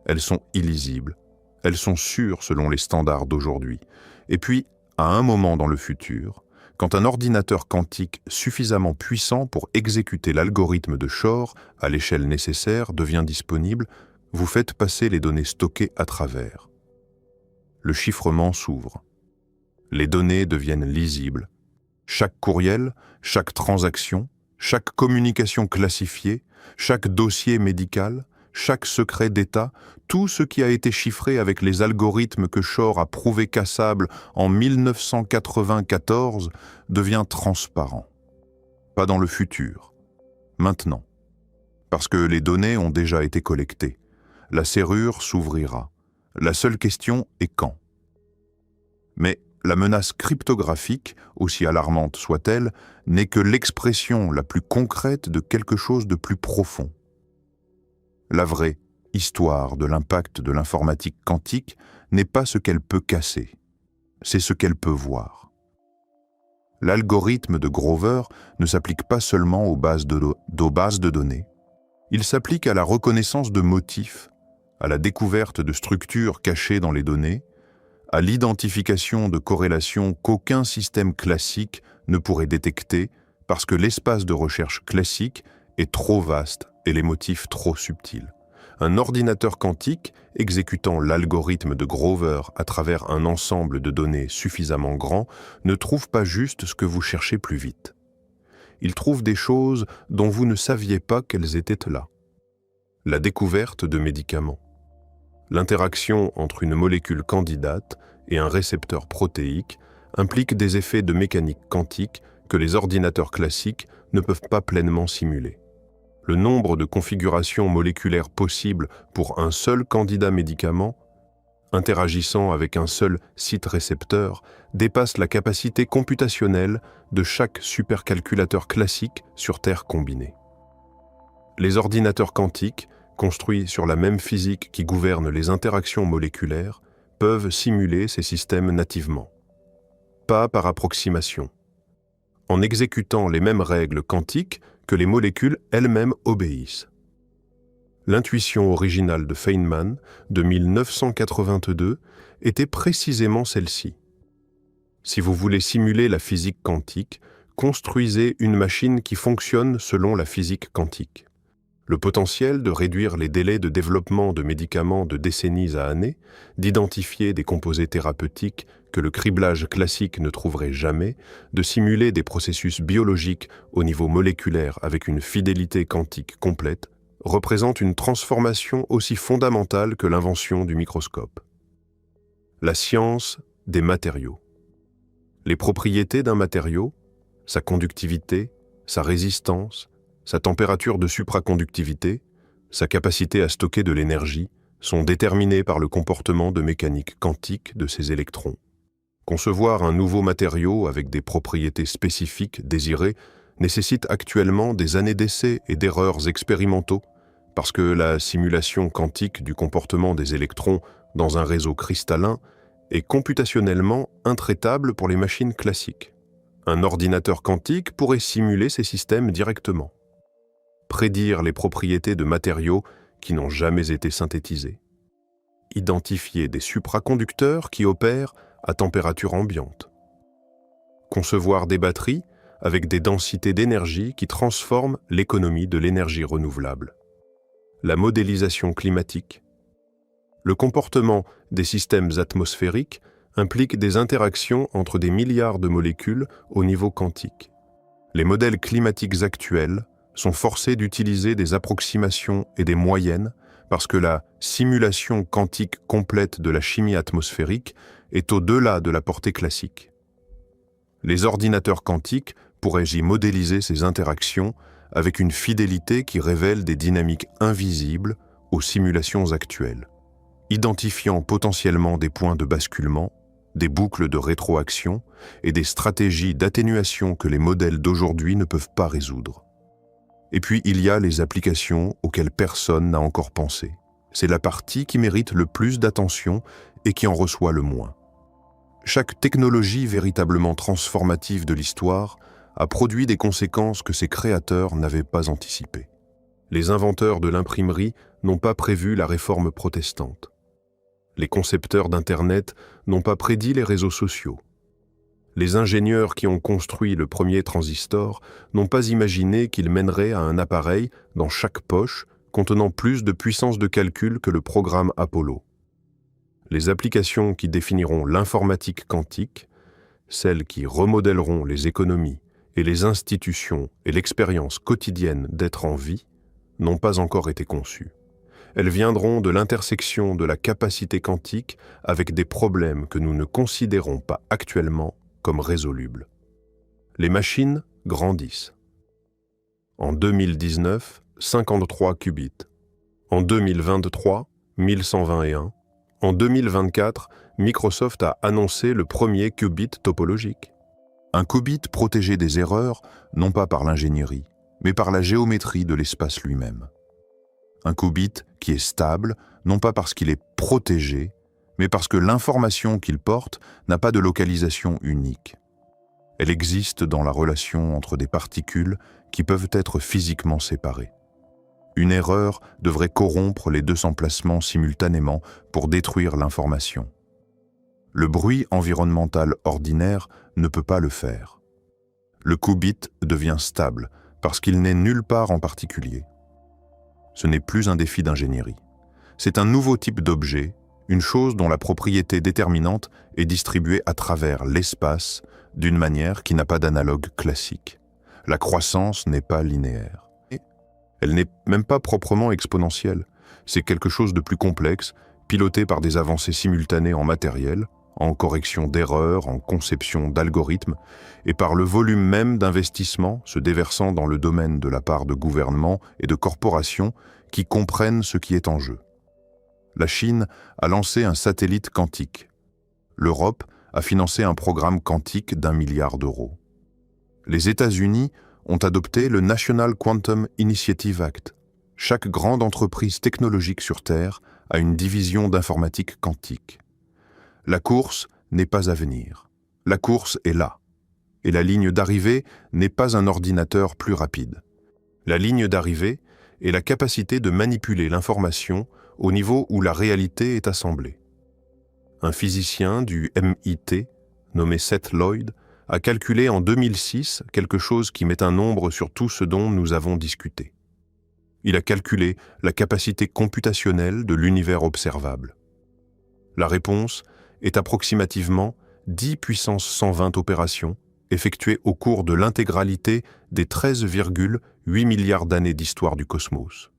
Elles sont illisibles. Elles sont sûres selon les standards d'aujourd'hui. Et puis, à un moment dans le futur, quand un ordinateur quantique suffisamment puissant pour exécuter l'algorithme de Shor à l'échelle nécessaire devient disponible, vous faites passer les données stockées à travers. Le chiffrement s'ouvre. Les données deviennent lisibles. Chaque courriel, chaque transaction, chaque communication classifiée, chaque dossier médical, chaque secret d'État, tout ce qui a été chiffré avec les algorithmes que Shor a prouvés cassables en 1994 devient transparent. Pas dans le futur, maintenant. Parce que les données ont déjà été collectées. La serrure s'ouvrira. La seule question est quand. Mais la menace cryptographique, aussi alarmante soit-elle, n'est que l'expression la plus concrète de quelque chose de plus profond. La vraie histoire de l'impact de l'informatique quantique n'est pas ce qu'elle peut casser, c'est ce qu'elle peut voir. L'algorithme de Grover ne s'applique pas seulement aux bases de données, il s'applique à la reconnaissance de motifs, à la découverte de structures cachées dans les données, à l'identification de corrélations qu'aucun système classique ne pourrait détecter parce que l'espace de recherche classique est trop vaste et les motifs trop subtils. Un ordinateur quantique, exécutant l'algorithme de Grover à travers un ensemble de données suffisamment grand, ne trouve pas juste ce que vous cherchez plus vite. Il trouve des choses dont vous ne saviez pas qu'elles étaient là. La découverte de médicaments. L'interaction entre une molécule candidate et un récepteur protéique implique des effets de mécanique quantique que les ordinateurs classiques ne peuvent pas pleinement simuler. Le nombre de configurations moléculaires possibles pour un seul candidat médicament, interagissant avec un seul site récepteur, dépasse la capacité computationnelle de chaque supercalculateur classique sur Terre combinée. Les ordinateurs quantiques, construits sur la même physique qui gouverne les interactions moléculaires, peuvent simuler ces systèmes nativement. Pas par approximation. En exécutant les mêmes règles quantiques que les molécules elles-mêmes obéissent. L'intuition originale de Feynman, de 1982, était précisément celle-ci. Si vous voulez simuler la physique quantique, construisez une machine qui fonctionne selon la physique quantique. Le potentiel de réduire les délais de développement de médicaments de décennies à années, d'identifier des composés thérapeutiques que le criblage classique ne trouverait jamais, de simuler des processus biologiques au niveau moléculaire avec une fidélité quantique complète, représente une transformation aussi fondamentale que l'invention du microscope. La science des matériaux. Les propriétés d'un matériau, sa conductivité, sa résistance, sa température de supraconductivité, sa capacité à stocker de l'énergie, sont déterminées par le comportement de mécanique quantique de ces électrons. Concevoir un nouveau matériau avec des propriétés spécifiques désirées nécessite actuellement des années d'essais et d'erreurs expérimentaux, parce que la simulation quantique du comportement des électrons dans un réseau cristallin est computationnellement intraitable pour les machines classiques. Un ordinateur quantique pourrait simuler ces systèmes directement, prédire les propriétés de matériaux qui n'ont jamais été synthétisés, identifier des supraconducteurs qui opèrent à température ambiante, concevoir des batteries avec des densités d'énergie qui transforment l'économie de l'énergie renouvelable, la modélisation climatique. Le comportement des systèmes atmosphériques implique des interactions entre des milliards de molécules au niveau quantique. Les modèles climatiques actuels sont forcés d'utiliser des approximations et des moyennes parce que la simulation quantique complète de la chimie atmosphérique est au-delà de la portée classique. Les ordinateurs quantiques pourraient y modéliser ces interactions avec une fidélité qui révèle des dynamiques invisibles aux simulations actuelles, identifiant potentiellement des points de basculement, des boucles de rétroaction et des stratégies d'atténuation que les modèles d'aujourd'hui ne peuvent pas résoudre. Et puis il y a les applications auxquelles personne n'a encore pensé. C'est la partie qui mérite le plus d'attention et qui en reçoit le moins. Chaque technologie véritablement transformative de l'histoire a produit des conséquences que ses créateurs n'avaient pas anticipées. Les inventeurs de l'imprimerie n'ont pas prévu la réforme protestante. Les concepteurs d'Internet n'ont pas prédit les réseaux sociaux. Les ingénieurs qui ont construit le premier transistor n'ont pas imaginé qu'il mènerait à un appareil dans chaque poche contenant plus de puissance de calcul que le programme Apollo. Les applications qui définiront l'informatique quantique, celles qui remodèleront les économies et les institutions et l'expérience quotidienne d'être en vie, n'ont pas encore été conçues. Elles viendront de l'intersection de la capacité quantique avec des problèmes que nous ne considérons pas actuellement comme résolubles. Les machines grandissent. En 2019, 53 qubits. En 2023, 1121. En 2024, Microsoft a annoncé le premier qubit topologique. Un qubit protégé des erreurs, non pas par l'ingénierie, mais par la géométrie de l'espace lui-même. Un qubit qui est stable, non pas parce qu'il est protégé, mais parce que l'information qu'il porte n'a pas de localisation unique. Elle existe dans la relation entre des particules qui peuvent être physiquement séparées. Une erreur devrait corrompre les deux emplacements simultanément pour détruire l'information. Le bruit environnemental ordinaire ne peut pas le faire. Le qubit devient stable parce qu'il n'est nulle part en particulier. Ce n'est plus un défi d'ingénierie. C'est un nouveau type d'objet, une chose dont la propriété déterminante est distribuée à travers l'espace d'une manière qui n'a pas d'analogue classique. La croissance n'est pas linéaire. Elle n'est même pas proprement exponentielle. C'est quelque chose de plus complexe, piloté par des avancées simultanées en matériel, en correction d'erreurs, en conception d'algorithmes, et par le volume même d'investissement se déversant dans le domaine de la part de gouvernements et de corporations qui comprennent ce qui est en jeu. La Chine a lancé un satellite quantique. L'Europe a financé un programme quantique d'1 milliard d'euros. Les États-Unis ont adopté le National Quantum Initiative Act. Chaque grande entreprise technologique sur Terre a une division d'informatique quantique. La course n'est pas à venir. La course est là. Et la ligne d'arrivée n'est pas un ordinateur plus rapide. La ligne d'arrivée est la capacité de manipuler l'information au niveau où la réalité est assemblée. Un physicien du MIT, nommé Seth Lloyd, a calculé en 2006 quelque chose qui met un nombre sur tout ce dont nous avons discuté. Il a calculé la capacité computationnelle de l'univers observable. La réponse est approximativement 10 puissance 120 opérations effectuées au cours de l'intégralité des 13,8 milliards d'années d'histoire du cosmos.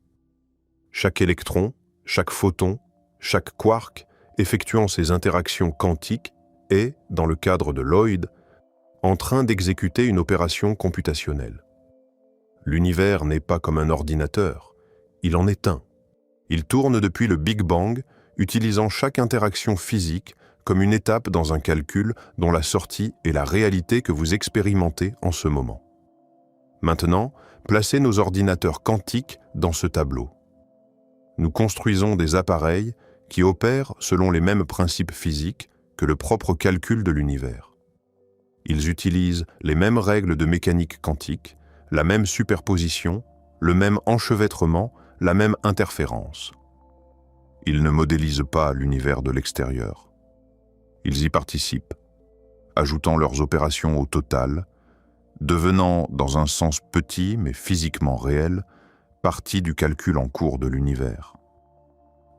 Chaque électron, chaque photon, chaque quark effectuant ces interactions quantiques est, dans le cadre de Lloyd, en train d'exécuter une opération computationnelle. L'univers n'est pas comme un ordinateur, il en est un. Il tourne depuis le Big Bang, utilisant chaque interaction physique comme une étape dans un calcul dont la sortie est la réalité que vous expérimentez en ce moment. Maintenant, placez nos ordinateurs quantiques dans ce tableau. Nous construisons des appareils qui opèrent selon les mêmes principes physiques que le propre calcul de l'univers. Ils utilisent les mêmes règles de mécanique quantique, la même superposition, le même enchevêtrement, la même interférence. Ils ne modélisent pas l'univers de l'extérieur. Ils y participent, ajoutant leurs opérations au total, devenant, dans un sens petit mais physiquement réel, partie du calcul en cours de l'univers.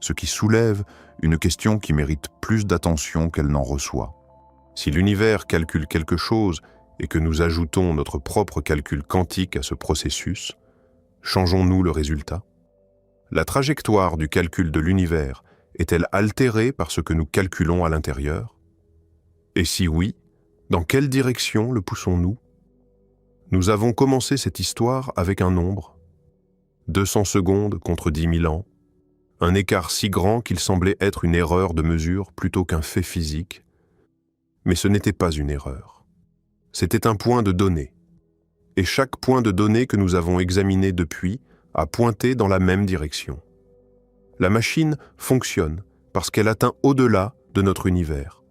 Ce qui soulève une question qui mérite plus d'attention qu'elle n'en reçoit. Si l'univers calcule quelque chose et que nous ajoutons notre propre calcul quantique à ce processus, changeons-nous le résultat? La trajectoire du calcul de l'univers est-elle altérée par ce que nous calculons à l'intérieur? Et si oui, dans quelle direction le poussons-nous? Nous avons commencé cette histoire avec un nombre, 200 secondes contre 10 000 ans, un écart si grand qu'il semblait être une erreur de mesure plutôt qu'un fait physique. Mais ce n'était pas une erreur. C'était un point de données. Et chaque point de données que nous avons examiné depuis a pointé dans la même direction. La machine fonctionne parce qu'elle atteint au-delà de notre univers.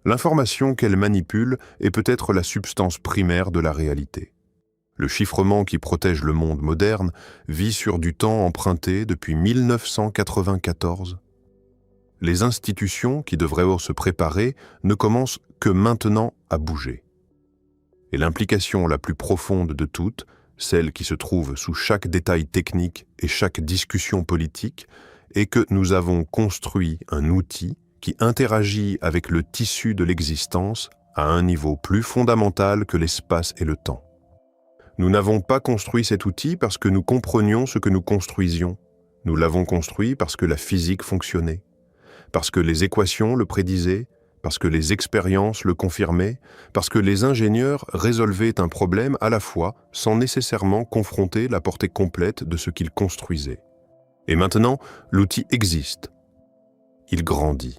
L'information qu'elle manipule est peut-être la substance primaire de la réalité. Le chiffrement qui protège le monde moderne vit sur du temps emprunté depuis 1994. Les institutions qui devraient se préparer ne commencent que maintenant à bouger. Et l'implication la plus profonde de toutes, celle qui se trouve sous chaque détail technique et chaque discussion politique, est que nous avons construit un outil qui interagit avec le tissu de l'existence à un niveau plus fondamental que l'espace et le temps. Nous n'avons pas construit cet outil parce que nous comprenions ce que nous construisions. Nous l'avons construit parce que la physique fonctionnait, parce que les équations le prédisaient, parce que les expériences le confirmaient, parce que les ingénieurs résolvaient un problème à la fois sans nécessairement confronter la portée complète de ce qu'ils construisaient. Et maintenant, l'outil existe. Il grandit.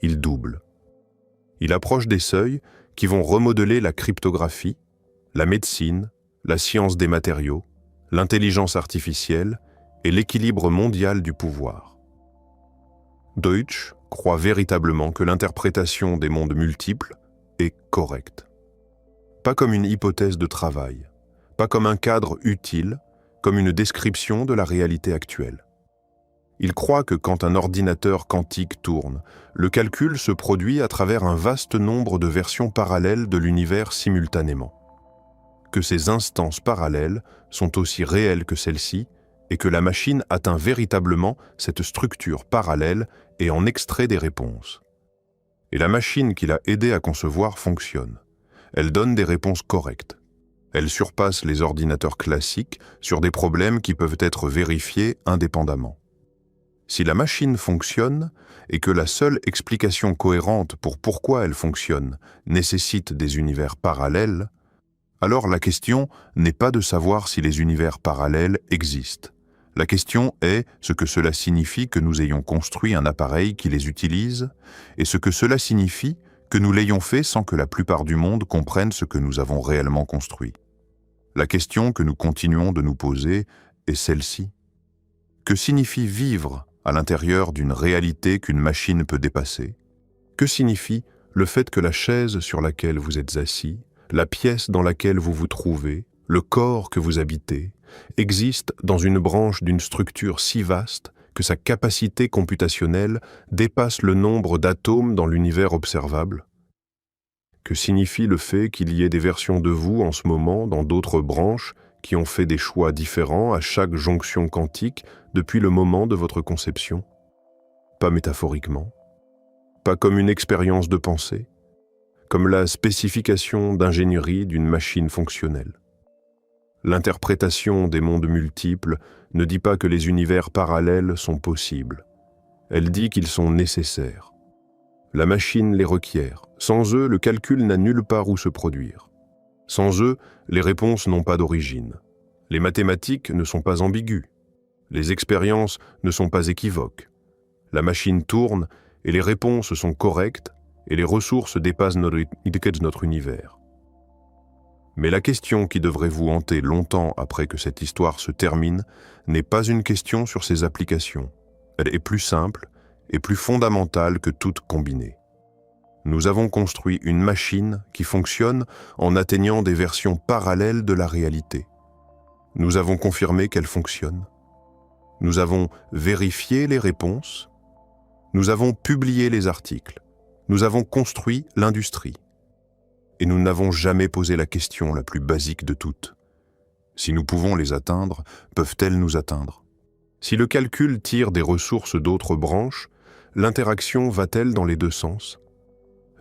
Il double. Il approche des seuils qui vont remodeler la cryptographie, la médecine, la science des matériaux, l'intelligence artificielle et l'équilibre mondial du pouvoir. Deutsch croit véritablement que l'interprétation des mondes multiples est correcte. Pas comme une hypothèse de travail, pas comme un cadre utile, comme une description de la réalité actuelle. Il croit que quand un ordinateur quantique tourne, le calcul se produit à travers un vaste nombre de versions parallèles de l'univers simultanément. Que ces instances parallèles sont aussi réelles que celles-ci et que la machine atteint véritablement cette structure parallèle et en extrait des réponses. Et la machine qui l'a aidé à concevoir fonctionne. Elle donne des réponses correctes. Elle surpasse les ordinateurs classiques sur des problèmes qui peuvent être vérifiés indépendamment. Si la machine fonctionne et que la seule explication cohérente pour pourquoi elle fonctionne nécessite des univers parallèles, alors la question n'est pas de savoir si les univers parallèles existent. La question est ce que cela signifie que nous ayons construit un appareil qui les utilise et ce que cela signifie que nous l'ayons fait sans que la plupart du monde comprenne ce que nous avons réellement construit. La question que nous continuons de nous poser est celle-ci. Que signifie vivre à l'intérieur d'une réalité qu'une machine peut dépasser? Que signifie le fait que la chaise sur laquelle vous êtes assis, la pièce dans laquelle vous vous trouvez, le corps que vous habitez, existe dans une branche d'une structure si vaste que sa capacité computationnelle dépasse le nombre d'atomes dans l'univers observable? Que signifie le fait qu'il y ait des versions de vous en ce moment dans d'autres branches qui ont fait des choix différents à chaque jonction quantique depuis le moment de votre conception? Pas métaphoriquement, pas comme une expérience de pensée, comme la spécification d'ingénierie d'une machine fonctionnelle. L'interprétation des mondes multiples ne dit pas que les univers parallèles sont possibles. Elle dit qu'ils sont nécessaires. La machine les requiert. Sans eux, le calcul n'a nulle part où se produire. Sans eux, les réponses n'ont pas d'origine. Les mathématiques ne sont pas ambiguës. Les expériences ne sont pas équivoques. La machine tourne et les réponses sont correctes, et les ressources dépassent notre univers. Mais la question qui devrait vous hanter longtemps après que cette histoire se termine n'est pas une question sur ses applications. Elle est plus simple et plus fondamentale que toutes combinées. Nous avons construit une machine qui fonctionne en atteignant des versions parallèles de la réalité. Nous avons confirmé qu'elle fonctionne. Nous avons vérifié les réponses. Nous avons publié les articles. Nous avons construit l'industrie. Et nous n'avons jamais posé la question la plus basique de toutes. Si nous pouvons les atteindre, peuvent-elles nous atteindre? Si le calcul tire des ressources d'autres branches, l'interaction va-t-elle dans les deux sens?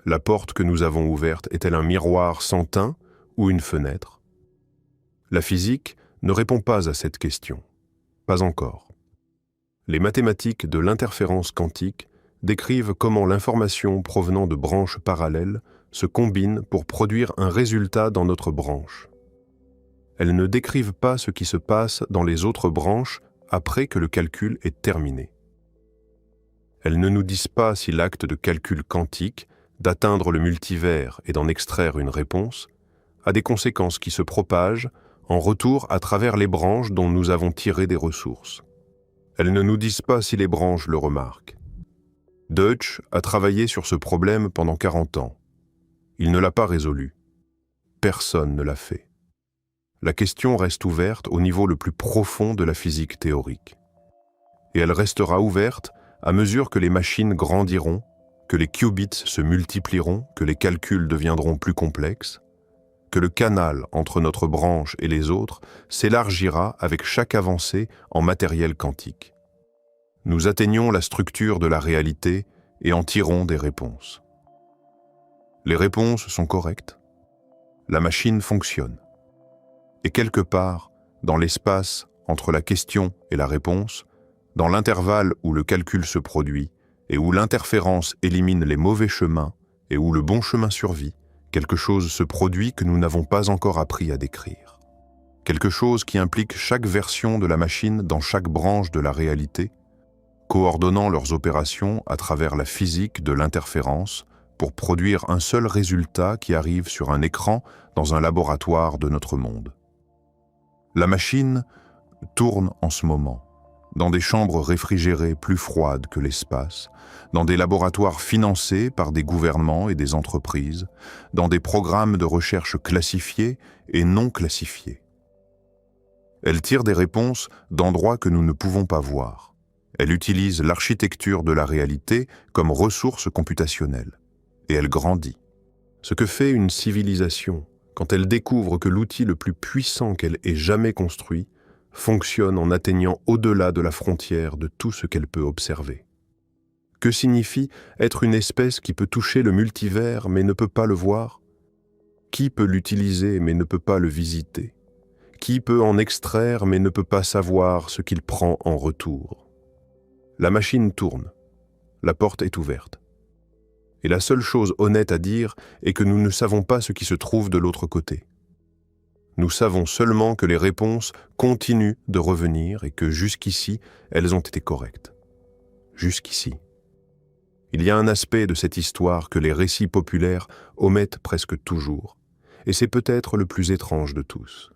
La porte que nous avons ouverte est-elle un miroir sans teint ou une fenêtre? La physique ne répond pas à cette question. Pas encore. Les mathématiques de l'interférence quantique décrivent comment l'information provenant de branches parallèles se combine pour produire un résultat dans notre branche. Elles ne décrivent pas ce qui se passe dans les autres branches après que le calcul est terminé. Elles ne nous disent pas si l'acte de calcul quantique, d'atteindre le multivers et d'en extraire une réponse, a des conséquences qui se propagent en retour à travers les branches dont nous avons tiré des ressources. Elles ne nous disent pas si les branches le remarquent. Deutsch a travaillé sur ce problème pendant 40 ans. Il ne l'a pas résolu. Personne ne l'a fait. La question reste ouverte au niveau le plus profond de la physique théorique. Et elle restera ouverte à mesure que les machines grandiront, que les qubits se multiplieront, que les calculs deviendront plus complexes, que le canal entre notre branche et les autres s'élargira avec chaque avancée en matériel quantique. Nous atteignons la structure de la réalité et en tirons des réponses. Les réponses sont correctes. La machine fonctionne. Et quelque part, dans l'espace entre la question et la réponse, dans l'intervalle où le calcul se produit et où l'interférence élimine les mauvais chemins et où le bon chemin survit, quelque chose se produit que nous n'avons pas encore appris à décrire. Quelque chose qui implique chaque version de la machine dans chaque branche de la réalité, coordonnant leurs opérations à travers la physique de l'interférence pour produire un seul résultat qui arrive sur un écran dans un laboratoire de notre monde. La machine tourne en ce moment, dans des chambres réfrigérées plus froides que l'espace, dans des laboratoires financés par des gouvernements et des entreprises, dans des programmes de recherche classifiés et non classifiés. Elle tire des réponses d'endroits que nous ne pouvons pas voir. Elle utilise l'architecture de la réalité comme ressource computationnelle. Et elle grandit. Ce que fait une civilisation quand elle découvre que l'outil le plus puissant qu'elle ait jamais construit fonctionne en atteignant au-delà de la frontière de tout ce qu'elle peut observer. Que signifie être une espèce qui peut toucher le multivers mais ne peut pas le voir? Qui peut l'utiliser mais ne peut pas le visiter? Qui peut en extraire mais ne peut pas savoir ce qu'il prend en retour? La machine tourne. La porte est ouverte. Et la seule chose honnête à dire est que nous ne savons pas ce qui se trouve de l'autre côté. Nous savons seulement que les réponses continuent de revenir et que jusqu'ici, elles ont été correctes. Jusqu'ici. Il y a un aspect de cette histoire que les récits populaires omettent presque toujours, et c'est peut-être le plus étrange de tous.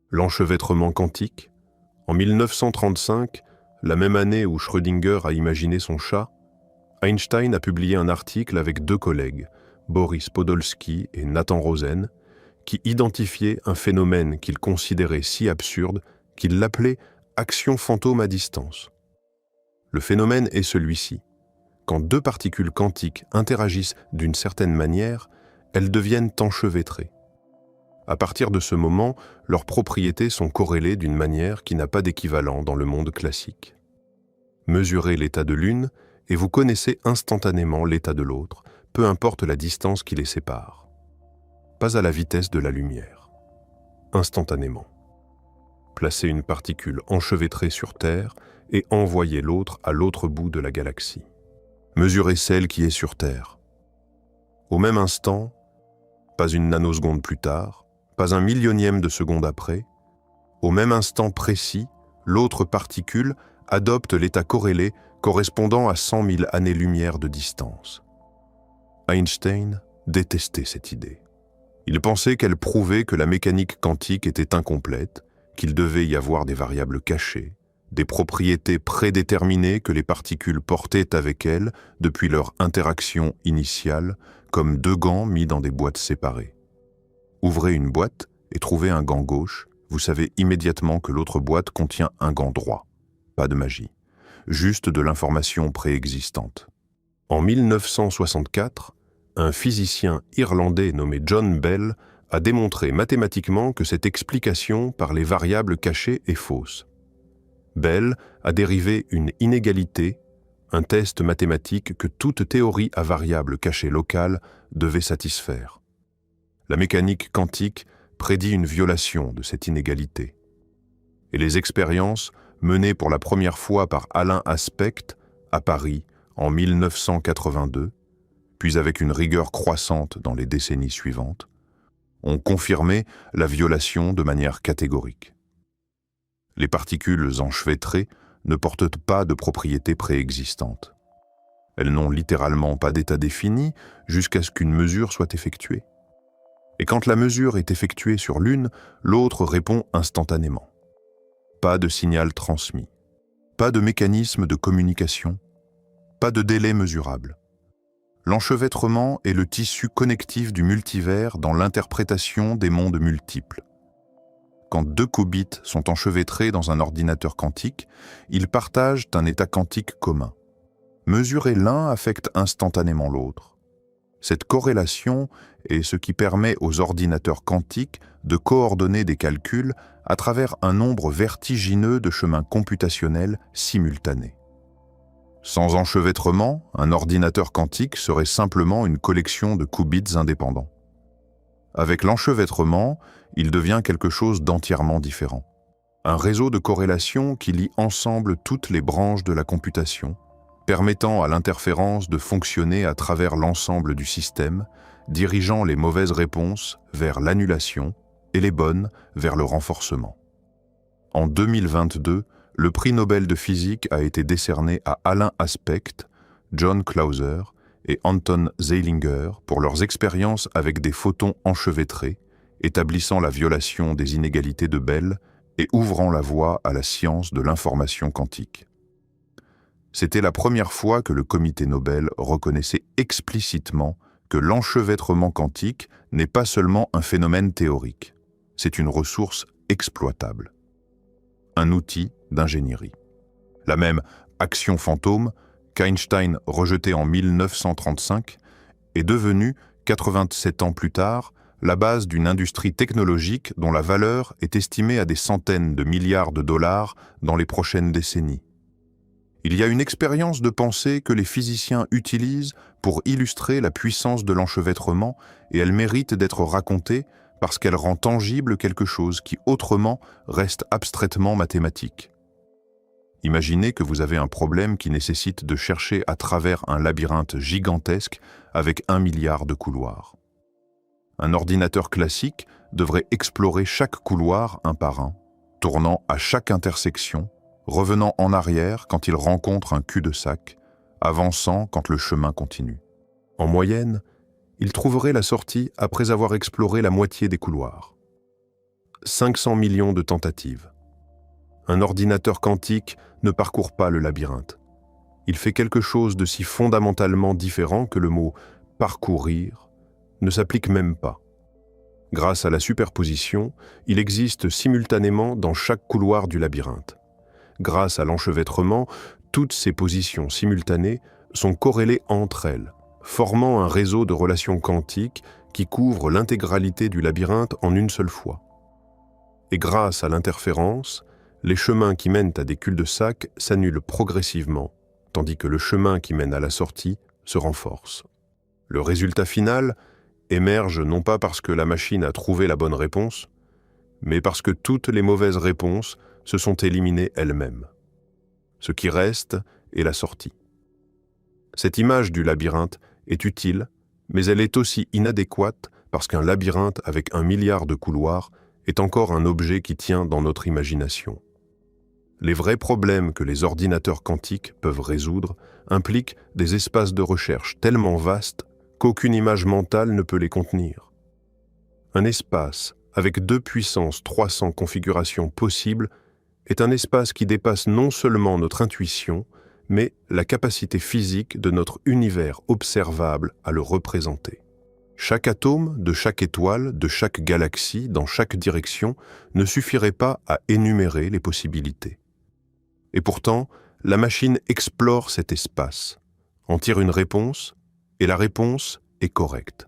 L'enchevêtrement quantique. En 1935, la même année où Schrödinger a imaginé son chat, Einstein a publié un article avec 2 collègues, Boris Podolsky et Nathan Rosen, qui identifiaient un phénomène qu'il considérait si absurde qu'il l'appelait « action fantôme à distance ». Le phénomène est celui-ci. Quand 2 particules quantiques interagissent d'une certaine manière, elles deviennent enchevêtrées. À partir de ce moment, leurs propriétés sont corrélées d'une manière qui n'a pas d'équivalent dans le monde classique. Mesurez l'état de l'une, et vous connaissez instantanément l'état de l'autre, peu importe la distance qui les sépare. Pas à la vitesse de la lumière. Instantanément. Placez une particule enchevêtrée sur Terre et envoyez l'autre à l'autre bout de la galaxie. Mesurez celle qui est sur Terre. Au même instant, pas une nanoseconde plus tard, pas un millionième de seconde après, au même instant précis, l'autre particule adopte l'état corrélé correspondant à 100 000 années-lumière de distance. Einstein détestait cette idée. Il pensait qu'elle prouvait que la mécanique quantique était incomplète, qu'il devait y avoir des variables cachées, des propriétés prédéterminées que les particules portaient avec elles depuis leur interaction initiale, comme deux gants mis dans des boîtes séparées. Ouvrez une boîte et trouvez un gant gauche, vous savez immédiatement que l'autre boîte contient un gant droit. Pas de magie, juste de l'information préexistante. En 1964, un physicien irlandais nommé John Bell a démontré mathématiquement que cette explication par les variables cachées est fausse. Bell a dérivé une inégalité, un test mathématique que toute théorie à variables cachées locales devait satisfaire. La mécanique quantique prédit une violation de cette inégalité. Et les expériences menées pour la première fois par Alain Aspect à Paris en 1982, puis avec une rigueur croissante dans les décennies suivantes, ont confirmé la violation de manière catégorique. Les particules enchevêtrées ne portent pas de propriétés préexistantes. Elles n'ont littéralement pas d'état défini jusqu'à ce qu'une mesure soit effectuée. Et quand la mesure est effectuée sur l'une, l'autre répond instantanément. Pas de signal transmis, pas de mécanisme de communication, pas de délai mesurable. L'enchevêtrement est le tissu connectif du multivers dans l'interprétation des mondes multiples. Quand deux qubits sont enchevêtrés dans un ordinateur quantique, ils partagent un état quantique commun. Mesurer l'un affecte instantanément l'autre. Cette corrélation est ce qui permet aux ordinateurs quantiques de coordonner des calculs à travers un nombre vertigineux de chemins computationnels simultanés. Sans enchevêtrement, un ordinateur quantique serait simplement une collection de qubits indépendants. Avec l'enchevêtrement, il devient quelque chose d'entièrement différent. Un réseau de corrélation qui lie ensemble toutes les branches de la computation, permettant à l'interférence de fonctionner à travers l'ensemble du système, dirigeant les mauvaises réponses vers l'annulation et les bonnes vers le renforcement. En 2022, le prix Nobel de physique a été décerné à Alain Aspect, John Clauser et Anton Zeilinger pour leurs expériences avec des photons enchevêtrés, établissant la violation des inégalités de Bell et ouvrant la voie à la science de l'information quantique. C'était la première fois que le comité Nobel reconnaissait explicitement que l'enchevêtrement quantique n'est pas seulement un phénomène théorique, c'est une ressource exploitable. Un outil d'ingénierie. La même action fantôme qu'Einstein rejetait en 1935 est devenue, 87 ans plus tard, la base d'une industrie technologique dont la valeur est estimée à des centaines de milliards de dollars dans les prochaines décennies. Il y a une expérience de pensée que les physiciens utilisent pour illustrer la puissance de l'enchevêtrement et elle mérite d'être racontée parce qu'elle rend tangible quelque chose qui autrement reste abstraitement mathématique. Imaginez que vous avez un problème qui nécessite de chercher à travers un labyrinthe gigantesque avec 1 milliard de couloirs. Un ordinateur classique devrait explorer chaque couloir un par un, tournant à chaque intersection, revenant en arrière quand il rencontre un cul-de-sac, avançant quand le chemin continue. En moyenne, il trouverait la sortie après avoir exploré la moitié des couloirs. 500 millions de tentatives. Un ordinateur quantique ne parcourt pas le labyrinthe. Il fait quelque chose de si fondamentalement différent que le mot « parcourir » ne s'applique même pas. Grâce à la superposition, il existe simultanément dans chaque couloir du labyrinthe. Grâce à l'enchevêtrement, toutes ces positions simultanées sont corrélées entre elles, formant un réseau de relations quantiques qui couvre l'intégralité du labyrinthe en une seule fois. Et grâce à l'interférence, les chemins qui mènent à des cul-de-sac s'annulent progressivement, tandis que le chemin qui mène à la sortie se renforce. Le résultat final émerge non pas parce que la machine a trouvé la bonne réponse, mais parce que toutes les mauvaises réponses se sont éliminées elles-mêmes. Ce qui reste est la sortie. Cette image du labyrinthe est utile, mais elle est aussi inadéquate parce qu'un labyrinthe avec 1 milliard de couloirs est encore un objet qui tient dans notre imagination. Les vrais problèmes que les ordinateurs quantiques peuvent résoudre impliquent des espaces de recherche tellement vastes qu'aucune image mentale ne peut les contenir. Un espace avec 2 puissance 300 configurations possibles est un espace qui dépasse non seulement notre intuition, mais la capacité physique de notre univers observable à le représenter. Chaque atome de chaque étoile, de chaque galaxie, dans chaque direction, ne suffirait pas à énumérer les possibilités. Et pourtant, la machine explore cet espace, en tire une réponse, et la réponse est correcte.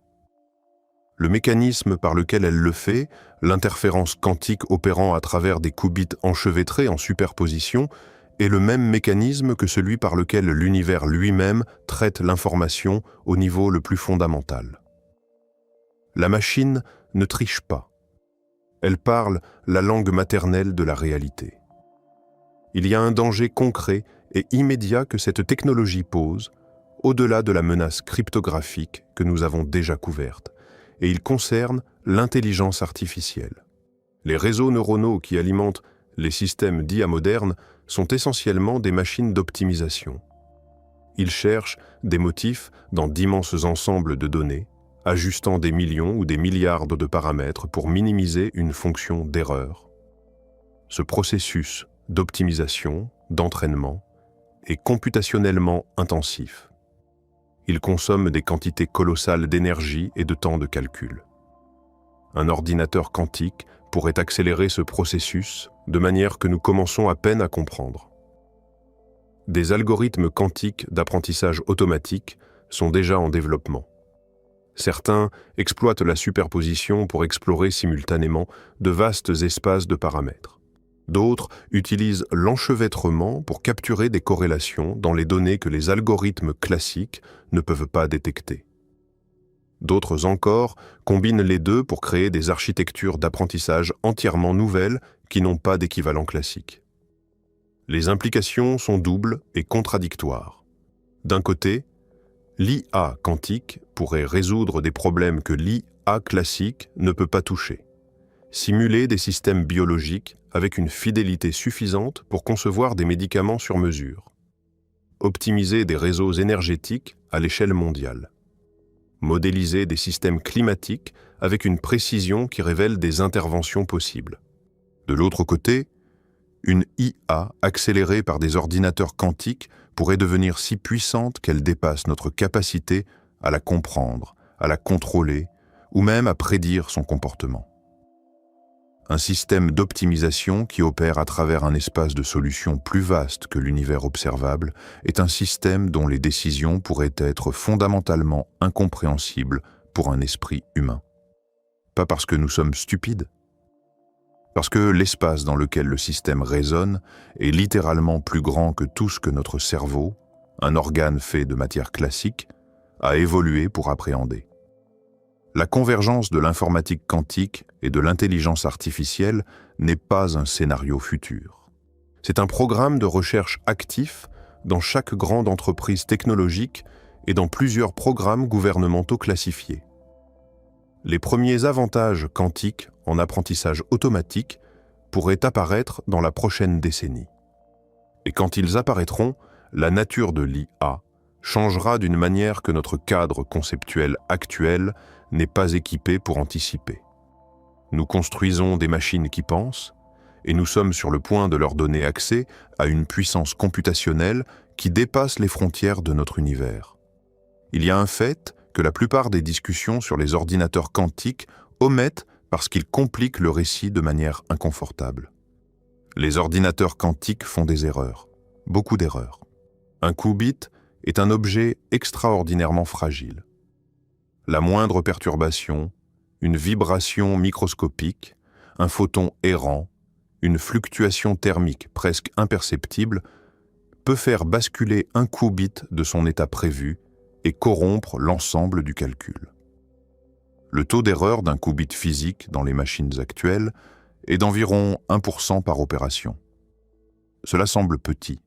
Le mécanisme par lequel elle le fait, l'interférence quantique opérant à travers des qubits enchevêtrés en superposition, est le même mécanisme que celui par lequel l'univers lui-même traite l'information au niveau le plus fondamental. La machine ne triche pas. Elle parle la langue maternelle de la réalité. Il y a un danger concret et immédiat que cette technologie pose, au-delà de la menace cryptographique que nous avons déjà couverte, et il concerne l'intelligence artificielle. Les réseaux neuronaux qui alimentent les systèmes d'IA modernes sont essentiellement des machines d'optimisation. Ils cherchent des motifs dans d'immenses ensembles de données, ajustant des millions ou des milliards de paramètres pour minimiser une fonction d'erreur. Ce processus d'optimisation, d'entraînement, est computationnellement intensif. Il consomme des quantités colossales d'énergie et de temps de calcul. Un ordinateur quantique pourrait accélérer ce processus de manière que nous commençons à peine à comprendre. Des algorithmes quantiques d'apprentissage automatique sont déjà en développement. Certains exploitent la superposition pour explorer simultanément de vastes espaces de paramètres. D'autres utilisent l'enchevêtrement pour capturer des corrélations dans les données que les algorithmes classiques ne peuvent pas détecter. D'autres encore combinent les deux pour créer des architectures d'apprentissage entièrement nouvelles qui n'ont pas d'équivalent classique. Les implications sont doubles et contradictoires. D'un côté, l'IA quantique pourrait résoudre des problèmes que l'IA classique ne peut pas toucher. Simuler des systèmes biologiques avec une fidélité suffisante pour concevoir des médicaments sur mesure. Optimiser des réseaux énergétiques à l'échelle mondiale. Modéliser des systèmes climatiques avec une précision qui révèle des interventions possibles. De l'autre côté, une IA accélérée par des ordinateurs quantiques pourrait devenir si puissante qu'elle dépasse notre capacité à la comprendre, à la contrôler ou même à prédire son comportement. Un système d'optimisation qui opère à travers un espace de solutions plus vaste que l'univers observable est un système dont les décisions pourraient être fondamentalement incompréhensibles pour un esprit humain. Pas parce que nous sommes stupides, parce que l'espace dans lequel le système résonne est littéralement plus grand que tout ce que notre cerveau, un organe fait de matière classique, a évolué pour appréhender. La convergence de l'informatique quantique et de l'intelligence artificielle n'est pas un scénario futur. C'est un programme de recherche actif dans chaque grande entreprise technologique et dans plusieurs programmes gouvernementaux classifiés. Les premiers avantages quantiques en apprentissage automatique pourraient apparaître dans la prochaine décennie. Et quand ils apparaîtront, la nature de l'IA changera d'une manière que notre cadre conceptuel actuel n'est pas équipé pour anticiper. Nous construisons des machines qui pensent, et nous sommes sur le point de leur donner accès à une puissance computationnelle qui dépasse les frontières de notre univers. Il y a un fait que la plupart des discussions sur les ordinateurs quantiques omettent parce qu'ils compliquent le récit de manière inconfortable. Les ordinateurs quantiques font des erreurs, beaucoup d'erreurs. Un qubit est un objet extraordinairement fragile. La moindre perturbation, une vibration microscopique, un photon errant, une fluctuation thermique presque imperceptible peut faire basculer un qubit de son état prévu et corrompre l'ensemble du calcul. Le taux d'erreur d'un qubit physique dans les machines actuelles est d'environ 1% par opération. Cela semble petit.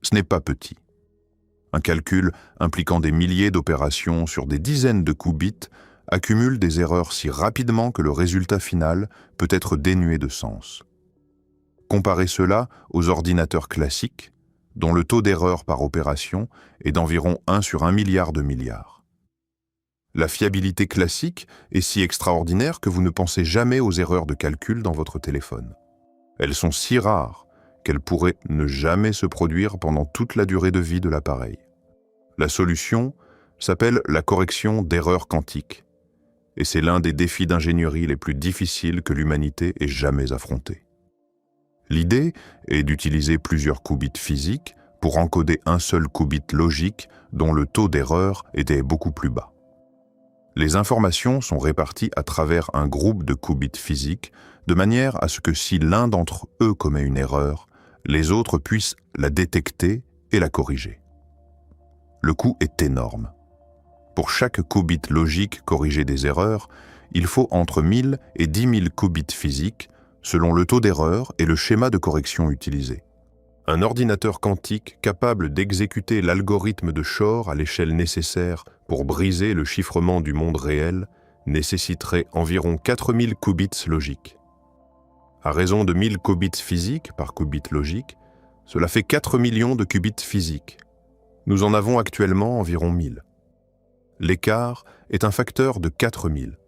Ce n'est pas petit. Un calcul impliquant des milliers d'opérations sur des dizaines de qubits accumule des erreurs si rapidement que le résultat final peut être dénué de sens. comparez cela aux ordinateurs classiques, dont le taux d'erreur par opération est d'environ 1 sur 1 milliard de milliards. La fiabilité classique est si extraordinaire que vous ne pensez jamais aux erreurs de calcul dans votre téléphone. Elles sont si rares qu'elles pourraient ne jamais se produire pendant toute la durée de vie de l'appareil. La solution s'appelle la correction d'erreurs quantiques, et c'est l'un des défis d'ingénierie les plus difficiles que l'humanité ait jamais affrontés. L'idée est d'utiliser plusieurs qubits physiques pour encoder un seul qubit logique dont le taux d'erreur était beaucoup plus bas. Les informations sont réparties à travers un groupe de qubits physiques de manière à ce que si l'un d'entre eux commet une erreur, les autres puissent la détecter et la corriger. Le coût est énorme. Pour chaque qubit logique corriger des erreurs, il faut entre 1000 et 10 000 qubits physiques selon le taux d'erreur et le schéma de correction utilisé. Un ordinateur quantique capable d'exécuter l'algorithme de Shor à l'échelle nécessaire pour briser le chiffrement du monde réel nécessiterait environ 4000 qubits logiques. À raison de 1000 qubits physiques par qubit logique, cela fait 4 millions de qubits physiques. Nous en avons actuellement environ 1000. L'écart est un facteur de 4000.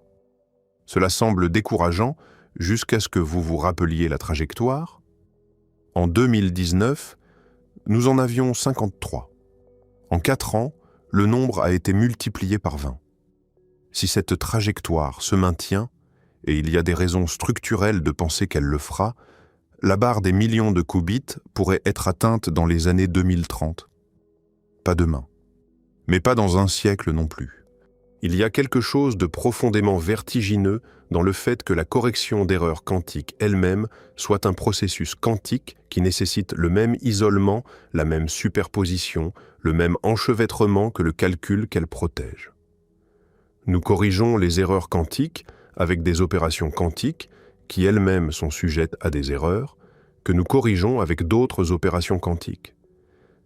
Cela semble décourageant jusqu'à ce que vous vous rappeliez la trajectoire. En 2019, nous en avions 53. En 4 ans, le nombre a été multiplié par 20. Si cette trajectoire se maintient, et il y a des raisons structurelles de penser qu'elle le fera, la barre des millions de qubits pourrait être atteinte dans les années 2030. Pas demain, mais pas dans un siècle non plus. Il y a quelque chose de profondément vertigineux dans le fait que la correction d'erreurs quantiques elle-même soit un processus quantique qui nécessite le même isolement, la même superposition, le même enchevêtrement que le calcul qu'elle protège. Nous corrigeons les erreurs quantiques avec des opérations quantiques qui elles-mêmes sont sujettes à des erreurs, que nous corrigeons avec d'autres opérations quantiques.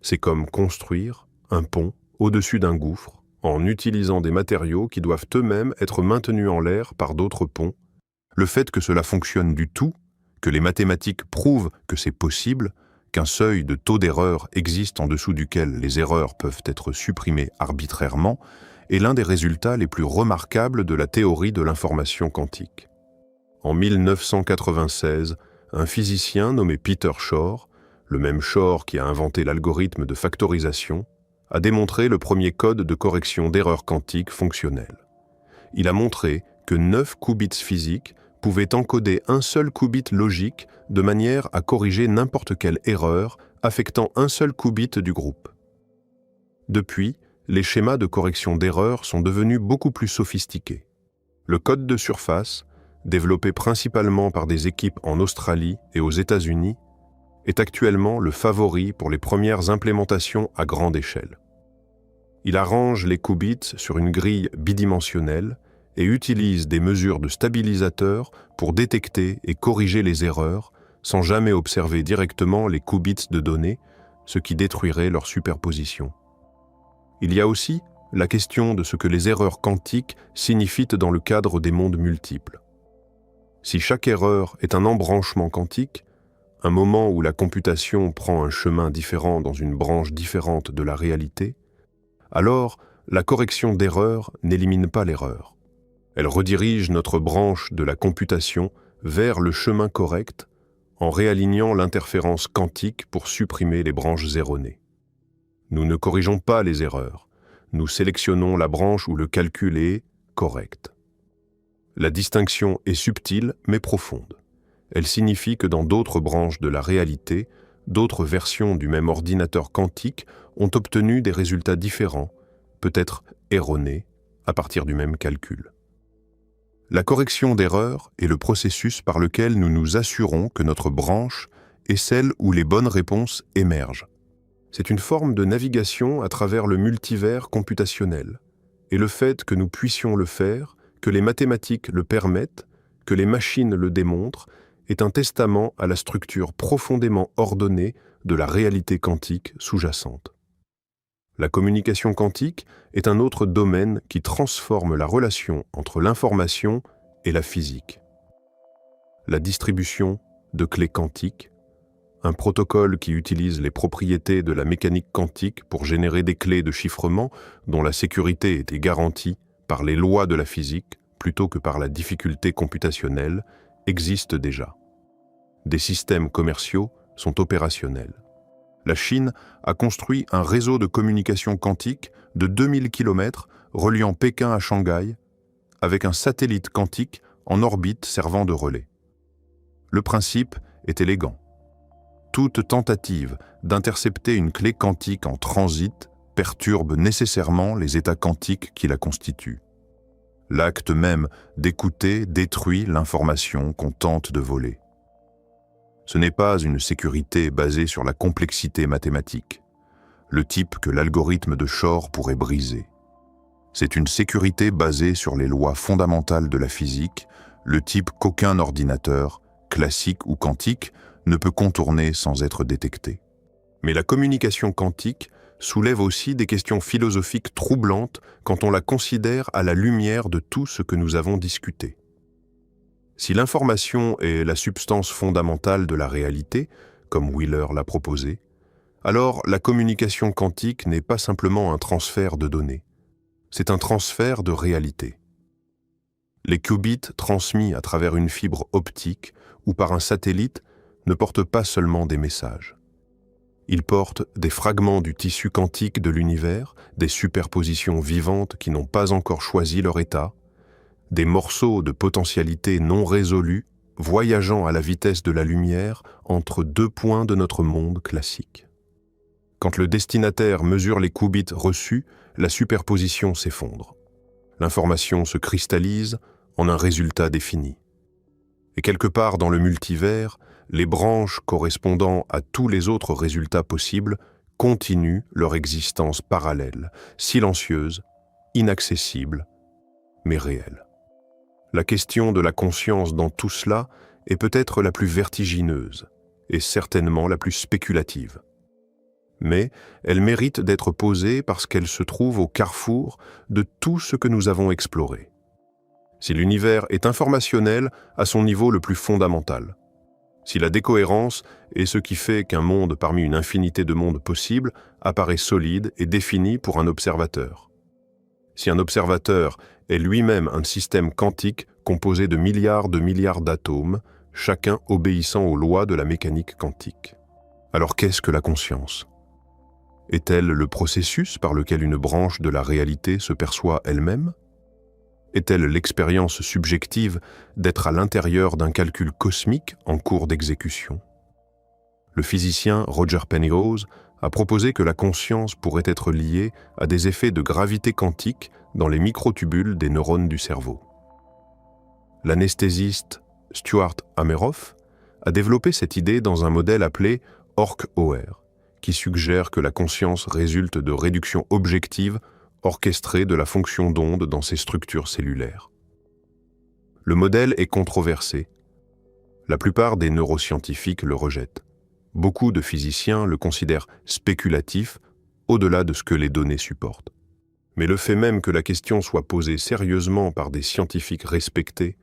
C'est comme construire un pont au-dessus d'un gouffre en utilisant des matériaux qui doivent eux-mêmes être maintenus en l'air par d'autres ponts. Le fait que cela fonctionne du tout, que les mathématiques prouvent que c'est possible, qu'un seuil de taux d'erreur existe en dessous duquel les erreurs peuvent être supprimées arbitrairement, est l'un des résultats les plus remarquables de la théorie de l'information quantique. En 1996, un physicien nommé Peter Shor, le même Shor qui a inventé l'algorithme de factorisation, a démontré le premier code de correction d'erreurs quantiques fonctionnel. Il a montré que 9 qubits physiques pouvaient encoder un seul qubit logique de manière à corriger n'importe quelle erreur affectant un seul qubit du groupe. Depuis, les schémas de correction d'erreurs sont devenus beaucoup plus sophistiqués. Le code de surface, développé principalement par des équipes en Australie et aux États-Unis, est actuellement le favori pour les premières implémentations à grande échelle. Il arrange les qubits sur une grille bidimensionnelle et utilise des mesures de stabilisateurs pour détecter et corriger les erreurs sans jamais observer directement les qubits de données, ce qui détruirait leur superposition. Il y a aussi la question de ce que les erreurs quantiques signifient dans le cadre des mondes multiples. Si chaque erreur est un embranchement quantique, un moment où la computation prend un chemin différent dans une branche différente de la réalité, alors la correction d'erreur n'élimine pas l'erreur. Elle redirige notre branche de la computation vers le chemin correct en réalignant l'interférence quantique pour supprimer les branches erronées. Nous ne corrigeons pas les erreurs, nous sélectionnons la branche où le calcul est correct. La distinction est subtile mais profonde. Elle signifie que dans d'autres branches de la réalité, d'autres versions du même ordinateur quantique ont obtenu des résultats différents, peut-être erronés, à partir du même calcul. La correction d'erreurs est le processus par lequel nous nous assurons que notre branche est celle où les bonnes réponses émergent. C'est une forme de navigation à travers le multivers computationnel, et le fait que nous puissions le faire, que les mathématiques le permettent, que les machines le démontrent, est un testament à la structure profondément ordonnée de la réalité quantique sous-jacente. La communication quantique est un autre domaine qui transforme la relation entre l'information et la physique. La distribution de clés quantiques, un protocole qui utilise les propriétés de la mécanique quantique pour générer des clés de chiffrement dont la sécurité était garantie par les lois de la physique plutôt que par la difficulté computationnelle, existe déjà. Des systèmes commerciaux sont opérationnels. La Chine a construit un réseau de communication quantique de 2000 km reliant Pékin à Shanghai avec un satellite quantique en orbite servant de relais. Le principe est élégant. Toute tentative d'intercepter une clé quantique en transit perturbe nécessairement les états quantiques qui la constituent. L'acte même d'écouter détruit l'information qu'on tente de voler. Ce n'est pas une sécurité basée sur la complexité mathématique, le type que l'algorithme de Shor pourrait briser. C'est une sécurité basée sur les lois fondamentales de la physique, le type qu'aucun ordinateur, classique ou quantique, ne peut contourner sans être détecté. Mais la communication quantique soulève aussi des questions philosophiques troublantes quand on la considère à la lumière de tout ce que nous avons discuté. Si l'information est la substance fondamentale de la réalité, comme Wheeler l'a proposé, alors la communication quantique n'est pas simplement un transfert de données, c'est un transfert de réalité. Les qubits transmis à travers une fibre optique ou par un satellite ne portent pas seulement des messages. Ils portent des fragments du tissu quantique de l'univers, des superpositions vivantes qui n'ont pas encore choisi leur état, des morceaux de potentialité non résolus voyageant à la vitesse de la lumière entre deux points de notre monde classique. Quand le destinataire mesure les qubits reçus, la superposition s'effondre. L'information se cristallise en un résultat défini. Et quelque part dans le multivers, les branches correspondant à tous les autres résultats possibles continuent leur existence parallèle, silencieuse, inaccessible, mais réelle. La question de la conscience dans tout cela est peut-être la plus vertigineuse et certainement la plus spéculative. Mais elle mérite d'être posée parce qu'elle se trouve au carrefour de tout ce que nous avons exploré. Si l'univers est informationnel à son niveau le plus fondamental, si la décohérence est ce qui fait qu'un monde parmi une infinité de mondes possibles apparaît solide et défini pour un observateur, si un observateur est lui-même un système quantique composé de milliards d'atomes, chacun obéissant aux lois de la mécanique quantique. Alors qu'est-ce que la conscience ? Est-elle le processus par lequel une branche de la réalité se perçoit elle-même ? Est-elle l'expérience subjective d'être à l'intérieur d'un calcul cosmique en cours d'exécution ? Le physicien Roger Penrose a proposé que la conscience pourrait être liée à des effets de gravité quantique dans les microtubules des neurones du cerveau. L'anesthésiste Stuart Hameroff a développé cette idée dans un modèle appelé ORC-OR, qui suggère que la conscience résulte de réductions objectives orchestrées de la fonction d'onde dans ces structures cellulaires. Le modèle est controversé. La plupart des neuroscientifiques le rejettent. Beaucoup de physiciens le considèrent spéculatif au-delà de ce que les données supportent. Mais le fait même que la question soit posée sérieusement par des scientifiques respectés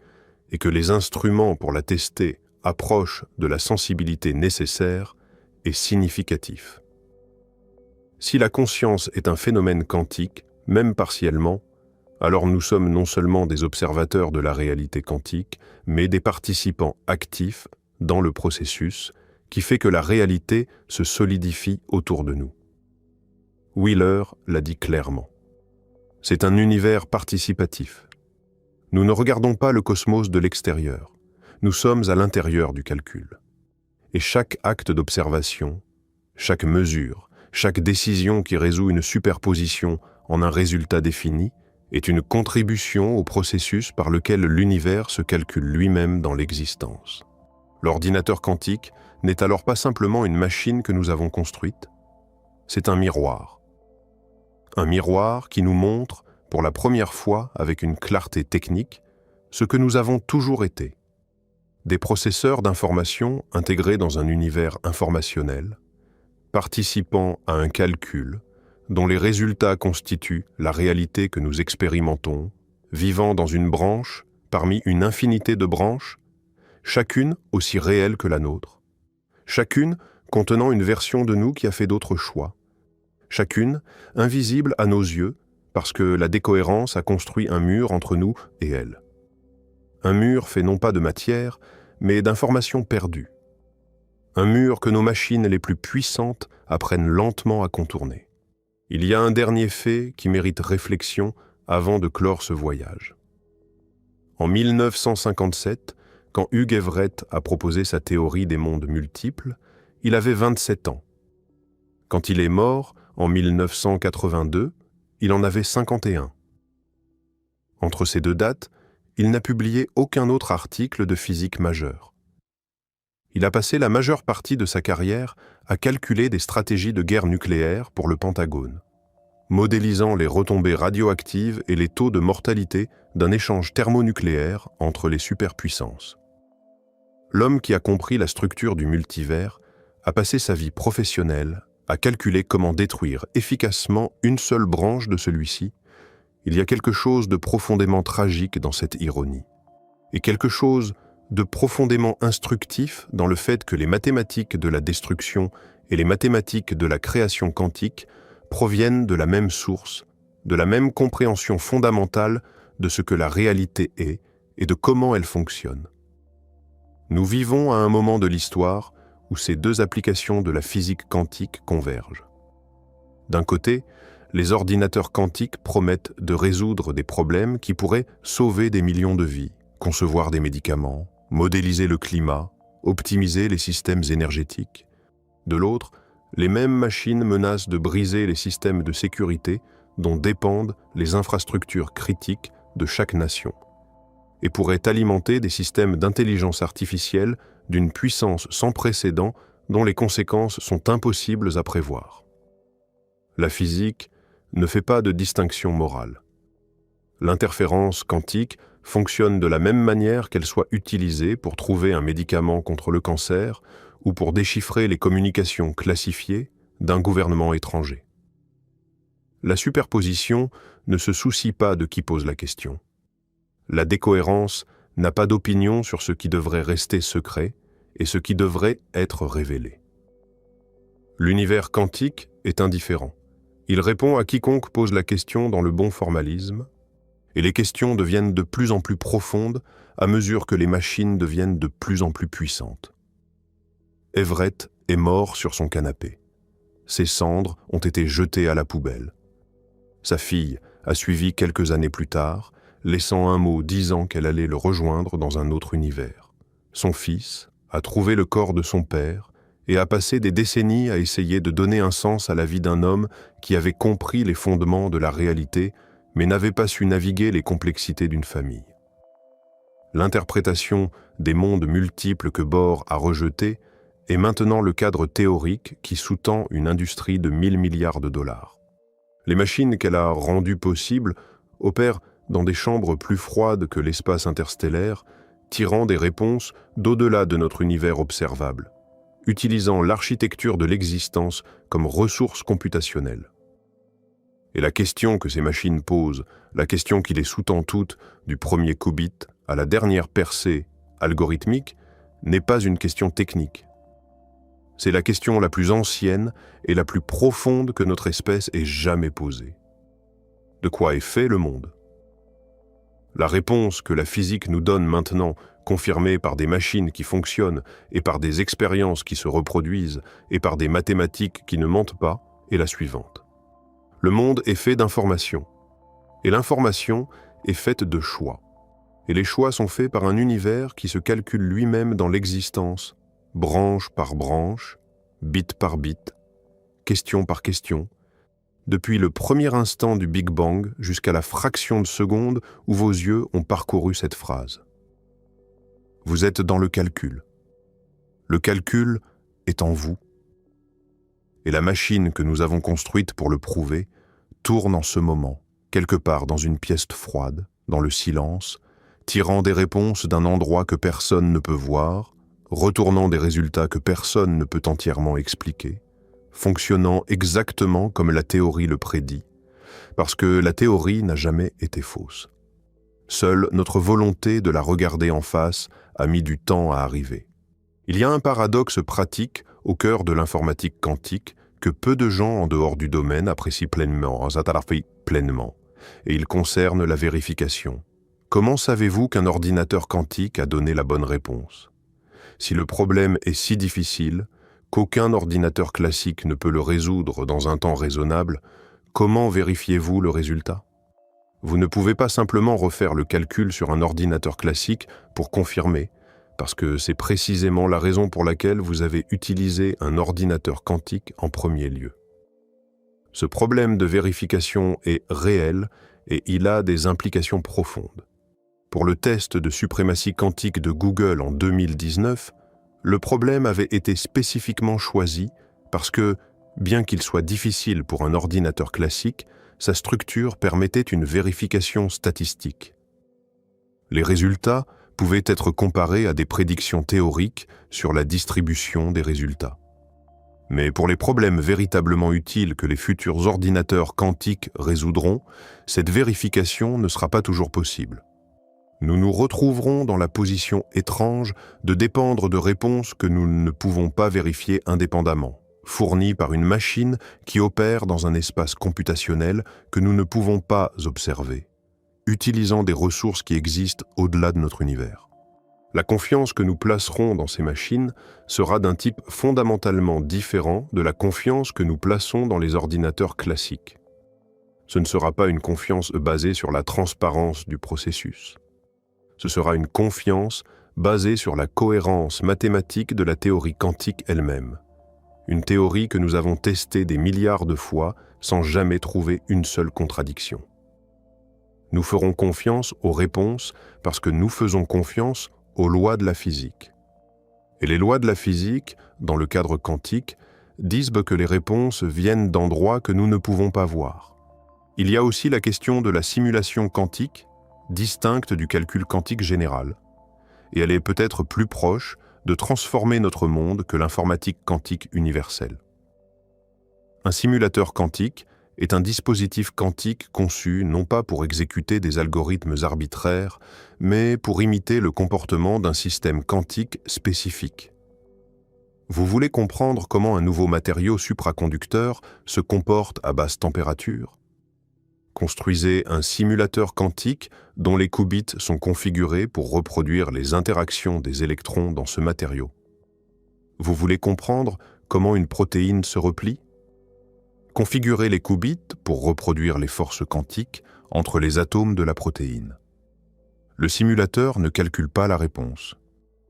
et que les instruments pour la tester approchent de la sensibilité nécessaire est significatif. Si la conscience est un phénomène quantique, même partiellement, alors nous sommes non seulement des observateurs de la réalité quantique, mais des participants actifs dans le processus qui fait que la réalité se solidifie autour de nous. Wheeler l'a dit clairement. C'est un univers participatif. Nous ne regardons pas le cosmos de l'extérieur. Nous sommes à l'intérieur du calcul. Et chaque acte d'observation, chaque mesure, chaque décision qui résout une superposition en un résultat défini est une contribution au processus par lequel l'univers se calcule lui-même dans l'existence. L'ordinateur quantique n'est alors pas simplement une machine que nous avons construite, c'est un miroir. Un miroir qui nous montre, pour la première fois avec une clarté technique, ce que nous avons toujours été. Des processeurs d'information intégrés dans un univers informationnel, participant à un calcul dont les résultats constituent la réalité que nous expérimentons, vivant dans une branche parmi une infinité de branches, chacune aussi réelle que la nôtre, chacune contenant une version de nous qui a fait d'autres choix, chacune invisible à nos yeux parce que la décohérence a construit un mur entre nous et elle. Un mur fait non pas de matière, mais d'informations perdues. Un mur que nos machines les plus puissantes apprennent lentement à contourner. Il y a un dernier fait qui mérite réflexion avant de clore ce voyage. En 1957, quand Hugh Everett a proposé sa théorie des mondes multiples, il avait 27 ans. Quand il est mort, en 1982, il en avait 51. Entre ces deux dates, il n'a publié aucun autre article de physique majeur. Il a passé la majeure partie de sa carrière à calculer des stratégies de guerre nucléaire pour le Pentagone, modélisant les retombées radioactives et les taux de mortalité d'un échange thermonucléaire entre les superpuissances. L'homme qui a compris la structure du multivers a passé sa vie professionnelle à calculer comment détruire efficacement une seule branche de celui-ci. Il y a quelque chose de profondément tragique dans cette ironie, et quelque chose de profondément instructif dans le fait que les mathématiques de la destruction et les mathématiques de la création quantique proviennent de la même source, de la même compréhension fondamentale de ce que la réalité est et de comment elle fonctionne. Nous vivons à un moment de l'histoire où ces deux applications de la physique quantique convergent. D'un côté, les ordinateurs quantiques promettent de résoudre des problèmes qui pourraient sauver des millions de vies, concevoir des médicaments, modéliser le climat, optimiser les systèmes énergétiques. De l'autre, les mêmes machines menacent de briser les systèmes de sécurité dont dépendent les infrastructures critiques de chaque nation, et pourraient alimenter des systèmes d'intelligence artificielle d'une puissance sans précédent dont les conséquences sont impossibles à prévoir. La physique ne fait pas de distinction morale. L'interférence quantique fonctionne de la même manière qu'elle soit utilisée pour trouver un médicament contre le cancer ou pour déchiffrer les communications classifiées d'un gouvernement étranger. La superposition ne se soucie pas de qui pose la question. La décohérence n'a pas d'opinion sur ce qui devrait rester secret et ce qui devrait être révélé. L'univers quantique est indifférent. Il répond à quiconque pose la question dans le bon formalisme, et les questions deviennent de plus en plus profondes à mesure que les machines deviennent de plus en plus puissantes. Everett est mort sur son canapé. Ses cendres ont été jetées à la poubelle. Sa fille a suivi quelques années plus tard, laissant un mot disant qu'elle allait le rejoindre dans un autre univers. Son fils a trouvé le corps de son père et a passé des décennies à essayer de donner un sens à la vie d'un homme qui avait compris les fondements de la réalité, mais n'avait pas su naviguer les complexités d'une famille. L'interprétation des mondes multiples que Bohr a rejetés est maintenant le cadre théorique qui sous-tend une industrie de 1000 milliards de dollars. Les machines qu'elle a rendues possibles opèrent dans des chambres plus froides que l'espace interstellaire, tirant des réponses d'au-delà de notre univers observable, utilisant l'architecture de l'existence comme ressource computationnelle. Et la question que ces machines posent, la question qui les sous-tend toutes, du premier qubit à la dernière percée algorithmique, n'est pas une question technique. C'est la question la plus ancienne et la plus profonde que notre espèce ait jamais posée. De quoi est fait le monde ? La réponse que la physique nous donne maintenant, confirmée par des machines qui fonctionnent et par des expériences qui se reproduisent et par des mathématiques qui ne mentent pas, est la suivante. Le monde est fait d'informations, et l'information est faite de choix. Et les choix sont faits par un univers qui se calcule lui-même dans l'existence, branche par branche, bit par bit, question par question, depuis le premier instant du Big Bang jusqu'à la fraction de seconde où vos yeux ont parcouru cette phrase. Vous êtes dans le calcul. Le calcul est en vous. Et la machine que nous avons construite pour le prouver tourne en ce moment, quelque part dans une pièce froide, dans le silence, tirant des réponses d'un endroit que personne ne peut voir, retournant des résultats que personne ne peut entièrement expliquer, fonctionnant exactement comme la théorie le prédit, parce que la théorie n'a jamais été fausse. Seule notre volonté de la regarder en face a mis du temps à arriver. Il y a un paradoxe pratique au cœur de l'informatique quantique que peu de gens en dehors du domaine apprécient pleinement, et il concerne la vérification. Comment savez-vous qu'un ordinateur quantique a donné la bonne réponse? Si le problème est si difficile qu'aucun ordinateur classique ne peut le résoudre dans un temps raisonnable, comment vérifiez-vous le résultat? Vous ne pouvez pas simplement refaire le calcul sur un ordinateur classique pour confirmer, parce que c'est précisément la raison pour laquelle vous avez utilisé un ordinateur quantique en premier lieu. Ce problème de vérification est réel et il a des implications profondes. Pour le test de suprématie quantique de Google en 2019, le problème avait été spécifiquement choisi parce que, bien qu'il soit difficile pour un ordinateur classique, sa structure permettait une vérification statistique. Les résultats pouvaient être comparés à des prédictions théoriques sur la distribution des résultats. Mais pour les problèmes véritablement utiles que les futurs ordinateurs quantiques résoudront, cette vérification ne sera pas toujours possible. Nous nous retrouverons dans la position étrange de dépendre de réponses que nous ne pouvons pas vérifier indépendamment, fournies par une machine qui opère dans un espace computationnel que nous ne pouvons pas observer, utilisant des ressources qui existent au-delà de notre univers. La confiance que nous placerons dans ces machines sera d'un type fondamentalement différent de la confiance que nous plaçons dans les ordinateurs classiques. Ce ne sera pas une confiance basée sur la transparence du processus. Ce sera une confiance basée sur la cohérence mathématique de la théorie quantique elle-même. Une théorie que nous avons testée des milliards de fois sans jamais trouver une seule contradiction. Nous ferons confiance aux réponses parce que nous faisons confiance aux lois de la physique. Et les lois de la physique, dans le cadre quantique, disent que les réponses viennent d'endroits que nous ne pouvons pas voir. Il y a aussi la question de la simulation quantique, distincte du calcul quantique général, et elle est peut-être plus proche de transformer notre monde que l'informatique quantique universelle. Un simulateur quantique est un dispositif quantique conçu non pas pour exécuter des algorithmes arbitraires, mais pour imiter le comportement d'un système quantique spécifique. Vous voulez comprendre comment un nouveau matériau supraconducteur se comporte à basse température? Construisez un simulateur quantique dont les qubits sont configurés pour reproduire les interactions des électrons dans ce matériau. Vous voulez comprendre comment une protéine se replie? Configurez les qubits pour reproduire les forces quantiques entre les atomes de la protéine. Le simulateur ne calcule pas la réponse.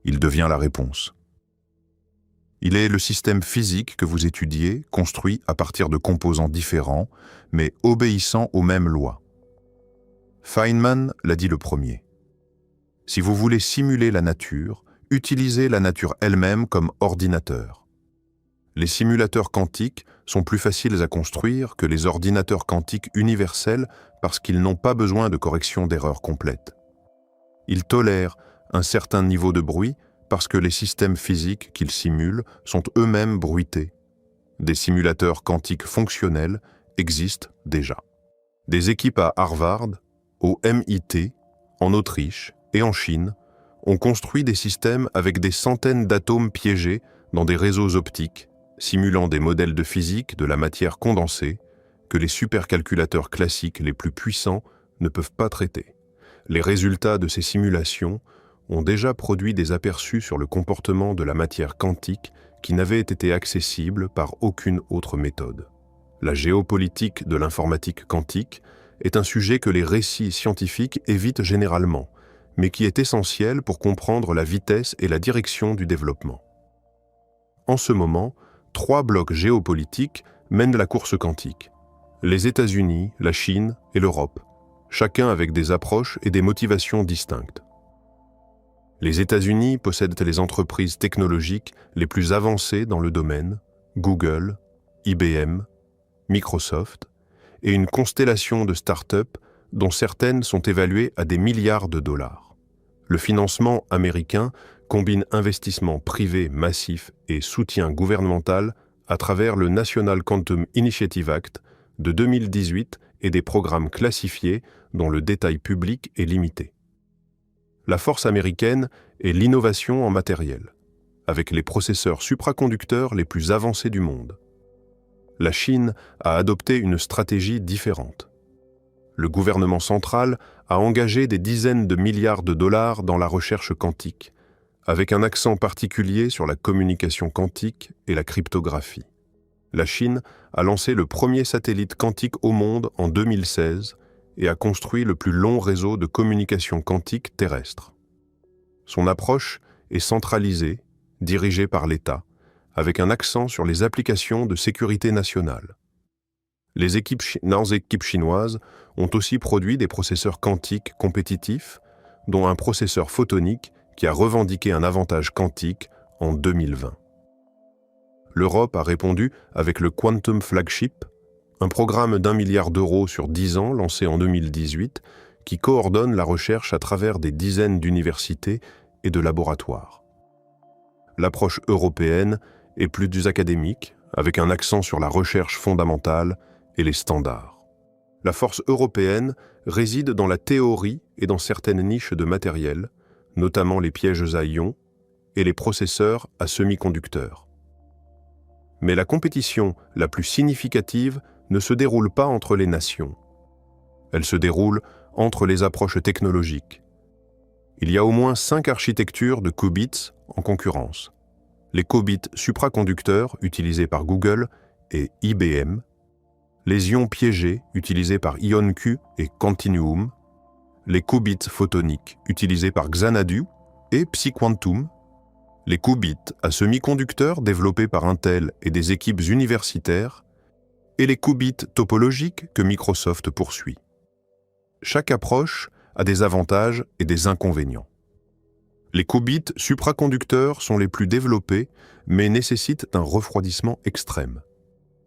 Il devient la réponse. Il est le système physique que vous étudiez, construit à partir de composants différents, mais obéissant aux mêmes lois. Feynman l'a dit le premier. Si vous voulez simuler la nature, utilisez la nature elle-même comme ordinateur. Les simulateurs quantiques sont plus faciles à construire que les ordinateurs quantiques universels parce qu'ils n'ont pas besoin de correction d'erreurs complètes. Ils tolèrent un certain niveau de bruit parce que les systèmes physiques qu'ils simulent sont eux-mêmes bruités. Des simulateurs quantiques fonctionnels existent déjà. Des équipes à Harvard, au MIT, en Autriche et en Chine ont construit des systèmes avec des centaines d'atomes piégés dans des réseaux optiques, simulant des modèles de physique de la matière condensée que les supercalculateurs classiques les plus puissants ne peuvent pas traiter. Les résultats de ces simulations ont déjà produit des aperçus sur le comportement de la matière quantique qui n'avaient été accessibles par aucune autre méthode. La géopolitique de l'informatique quantique est un sujet que les récits scientifiques évitent généralement, mais qui est essentiel pour comprendre la vitesse et la direction du développement. En ce moment, 3 blocs géopolitiques mènent la course quantique. Les États-Unis, la Chine et l'Europe, chacun avec des approches et des motivations distinctes. Les États-Unis possèdent les entreprises technologiques les plus avancées dans le domaine, Google, IBM, Microsoft, et une constellation de start-up dont certaines sont évaluées à des milliards de dollars. Le financement américain combine investissement privé massif et soutien gouvernemental à travers le National Quantum Initiative Act de 2018 et des programmes classifiés dont le détail public est limité. La force américaine est l'innovation en matériel. avec les processeurs supraconducteurs les plus avancés du monde. La Chine a adopté une stratégie différente. Le gouvernement central a engagé des dizaines de milliards de dollars dans la recherche quantique, avec un accent particulier sur la communication quantique et la cryptographie. La Chine a lancé le premier satellite quantique au monde en 2016 et a construit le plus long réseau de communication quantique terrestre. Son approche est centralisée, dirigée par l'État, avec un accent sur les applications de sécurité nationale. Les équipes chinoises ont aussi produit des processeurs quantiques compétitifs, dont un processeur photonique qui a revendiqué un avantage quantique en 2020. L'Europe a répondu avec le Quantum Flagship, un programme d'1 milliard d'euros sur 10 ans lancé en 2018 qui coordonne la recherche à travers des dizaines d'universités et de laboratoires. L'approche européenne est plus académique, avec un accent sur la recherche fondamentale et les standards. La force européenne réside dans la théorie et dans certaines niches de matériel, notamment les pièges à ions et les processeurs à semi-conducteurs. Mais la compétition la plus significative ne se déroule pas entre les nations. Elle se déroule entre les approches technologiques. Il y a au moins 5 architectures de qubits en concurrence. Les qubits supraconducteurs utilisés par Google et IBM, les ions piégés utilisés par IonQ et Quantinuum, les qubits photoniques utilisés par Xanadu et PsiQuantum, les qubits à semi-conducteurs développés par Intel et des équipes universitaires, et les qubits topologiques que Microsoft poursuit. Chaque approche a des avantages et des inconvénients. Les qubits supraconducteurs sont les plus développés, mais nécessitent un refroidissement extrême.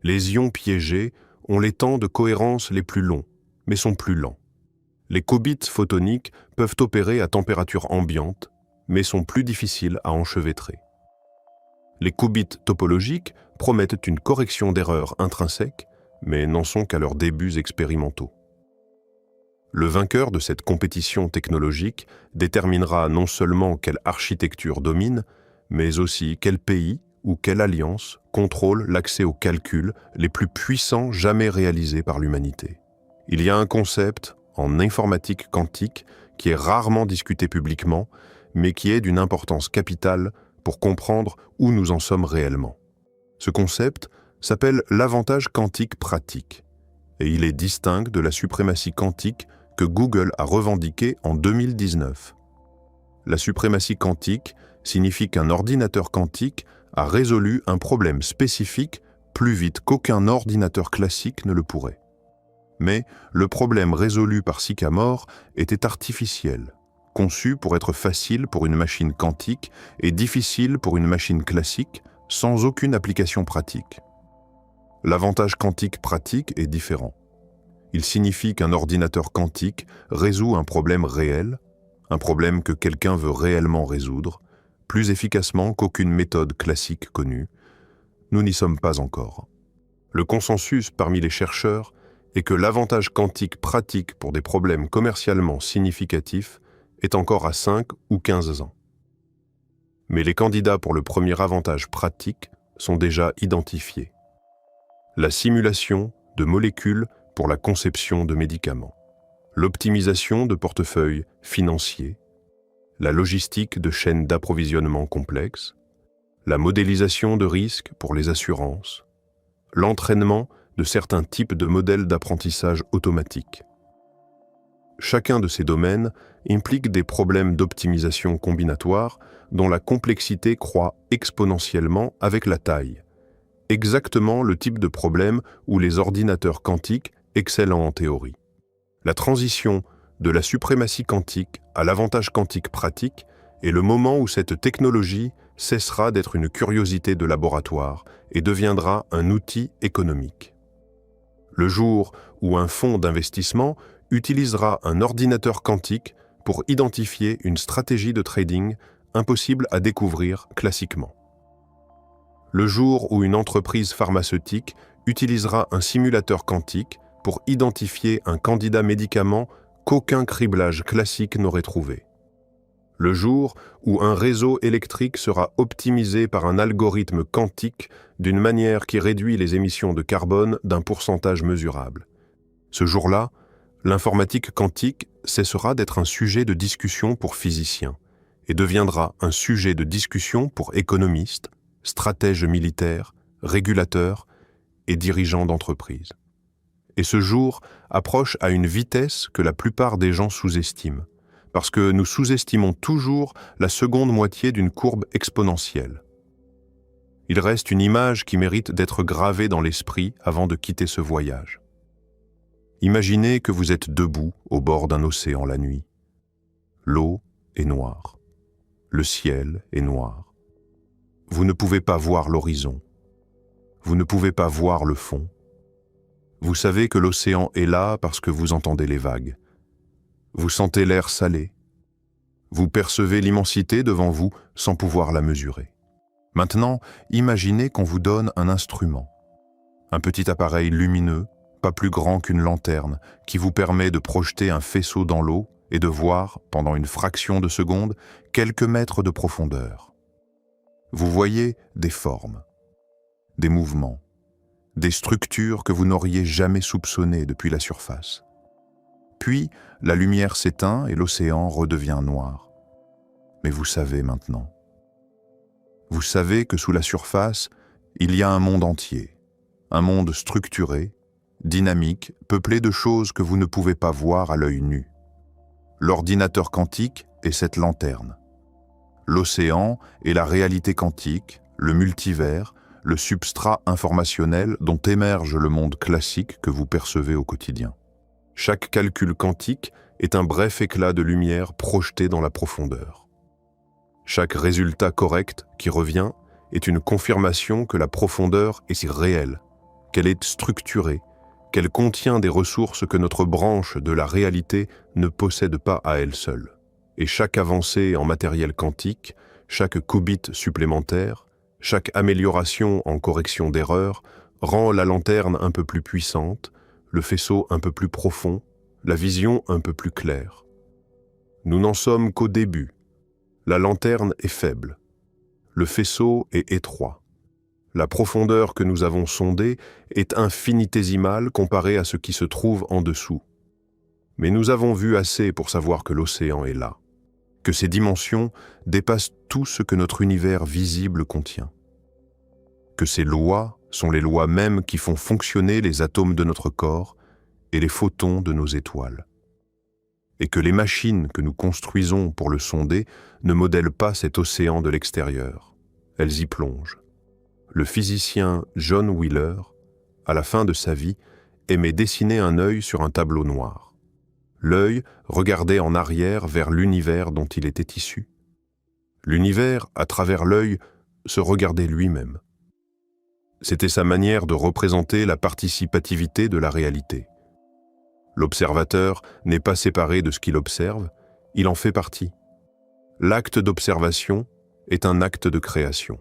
Les ions piégés ont les temps de cohérence les plus longs, mais sont plus lents. Les qubits photoniques peuvent opérer à température ambiante, mais sont plus difficiles à enchevêtrer. Les qubits topologiques promettent une correction d'erreurs intrinsèques, mais n'en sont qu'à leurs débuts expérimentaux. Le vainqueur de cette compétition technologique déterminera non seulement quelle architecture domine, mais aussi quel pays ou quelle alliance contrôle l'accès aux calculs les plus puissants jamais réalisés par l'humanité. Il y a un concept en informatique quantique qui est rarement discuté publiquement, mais qui est d'une importance capitale pour comprendre où nous en sommes réellement. Ce concept s'appelle l'avantage quantique pratique, et il est distinct de la suprématie quantique que Google a revendiquée en 2019. La suprématie quantique signifie qu'un ordinateur quantique a résolu un problème spécifique plus vite qu'aucun ordinateur classique ne le pourrait. Mais le problème résolu par Sycamore était artificiel, conçu pour être facile pour une machine quantique et difficile pour une machine classique, sans aucune application pratique. L'avantage quantique pratique est différent. Il signifie qu'un ordinateur quantique résout un problème réel, un problème que quelqu'un veut réellement résoudre, plus efficacement qu'aucune méthode classique connue. Nous n'y sommes pas encore. Le consensus parmi les chercheurs est que l'avantage quantique pratique pour des problèmes commercialement significatifs est encore à 5 ou 15 ans. Mais les candidats pour le premier avantage pratique sont déjà identifiés. La simulation de molécules pour la conception de médicaments, l'optimisation de portefeuilles financiers, la logistique de chaînes d'approvisionnement complexes, la modélisation de risques pour les assurances, l'entraînement de certains types de modèles d'apprentissage automatique. Chacun de ces domaines implique des problèmes d'optimisation combinatoire dont la complexité croît exponentiellement avec la taille. Exactement le type de problème où les ordinateurs quantiques excellent en théorie. La transition de la suprématie quantique à l'avantage quantique pratique est le moment où cette technologie cessera d'être une curiosité de laboratoire et deviendra un outil économique. Le jour où un fonds d'investissement utilisera un ordinateur quantique pour identifier une stratégie de trading impossible à découvrir classiquement. Le jour où une entreprise pharmaceutique utilisera un simulateur quantique pour identifier un candidat médicament qu'aucun criblage classique n'aurait trouvé. Le jour où un réseau électrique sera optimisé par un algorithme quantique d'une manière qui réduit les émissions de carbone d'un pourcentage mesurable. Ce jour-là, l'informatique quantique cessera d'être un sujet de discussion pour physiciens et deviendra un sujet de discussion pour économistes, stratèges militaires, régulateurs et dirigeants d'entreprises. Et ce jour approche à une vitesse que la plupart des gens sous-estiment, parce que nous sous-estimons toujours la seconde moitié d'une courbe exponentielle. Il reste une image qui mérite d'être gravée dans l'esprit avant de quitter ce voyage. Imaginez que vous êtes debout au bord d'un océan la nuit. L'eau est noire. Le ciel est noir. Vous ne pouvez pas voir l'horizon. Vous ne pouvez pas voir le fond. Vous savez que l'océan est là parce que vous entendez les vagues. Vous sentez l'air salé. Vous percevez l'immensité devant vous sans pouvoir la mesurer. Maintenant, imaginez qu'on vous donne un instrument. Un petit appareil lumineux, pas plus grand qu'une lanterne, qui vous permet de projeter un faisceau dans l'eau et de voir, pendant une fraction de seconde, quelques mètres de profondeur. Vous voyez des formes, des mouvements, des structures que vous n'auriez jamais soupçonnées depuis la surface. Puis, la lumière s'éteint et l'océan redevient noir. Mais vous savez maintenant. Vous savez que sous la surface, il y a un monde entier, un monde structuré, dynamique, peuplé de choses que vous ne pouvez pas voir à l'œil nu. L'ordinateur quantique est cette lanterne. L'océan est la réalité quantique, le multivers, le substrat informationnel dont émerge le monde classique que vous percevez au quotidien. Chaque calcul quantique est un bref éclat de lumière projeté dans la profondeur. Chaque résultat correct qui revient est une confirmation que la profondeur est si réelle, qu'elle est structurée, qu'elle contient des ressources que notre branche de la réalité ne possède pas à elle seule. Et chaque avancée en matériel quantique, chaque qubit supplémentaire, chaque amélioration en correction d'erreurs rend la lanterne un peu plus puissante, le faisceau un peu plus profond, la vision un peu plus claire. Nous n'en sommes qu'au début. La lanterne est faible. Le faisceau est étroit. La profondeur que nous avons sondée est infinitésimale comparée à ce qui se trouve en dessous. Mais nous avons vu assez pour savoir que l'océan est là, que ses dimensions dépassent tout ce que notre univers visible contient, que ses lois sont les lois mêmes qui font fonctionner les atomes de notre corps et les photons de nos étoiles, et que les machines que nous construisons pour le sonder ne modèlent pas cet océan de l'extérieur, elles y plongent. Le physicien John Wheeler, à la fin de sa vie, aimait dessiner un œil sur un tableau noir. L'œil regardait en arrière vers l'univers dont il était issu. L'univers, à travers l'œil, se regardait lui-même. C'était sa manière de représenter la participativité de la réalité. L'observateur n'est pas séparé de ce qu'il observe, il en fait partie. L'acte d'observation est un acte de création.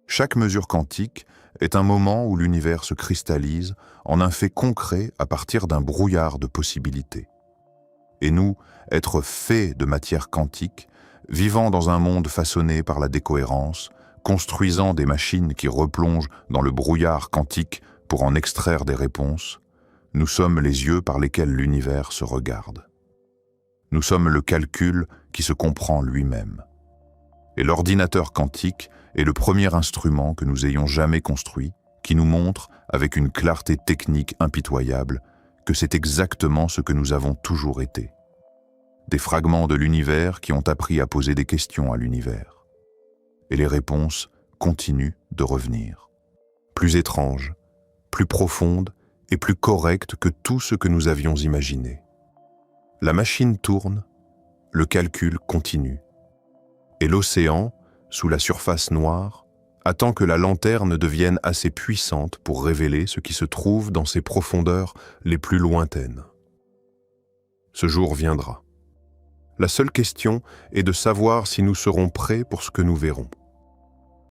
Chaque mesure quantique est un moment où l'univers se cristallise en un fait concret à partir d'un brouillard de possibilités. Et nous, êtres faits de matière quantique, vivant dans un monde façonné par la décohérence, construisant des machines qui replongent dans le brouillard quantique pour en extraire des réponses, nous sommes les yeux par lesquels l'univers se regarde. Nous sommes le calcul qui se comprend lui-même. Et l'ordinateur quantique est le premier instrument que nous ayons jamais construit, qui nous montre, avec une clarté technique impitoyable, que c'est exactement ce que nous avons toujours été. Des fragments de l'univers qui ont appris à poser des questions à l'univers. Et les réponses continuent de revenir. Plus étranges, plus profondes et plus correctes que tout ce que nous avions imaginé. La machine tourne, le calcul continue. Et l'océan, sous la surface noire, attend que la lanterne devienne assez puissante pour révéler ce qui se trouve dans ses profondeurs les plus lointaines. Ce jour viendra. La seule question est de savoir si nous serons prêts pour ce que nous verrons.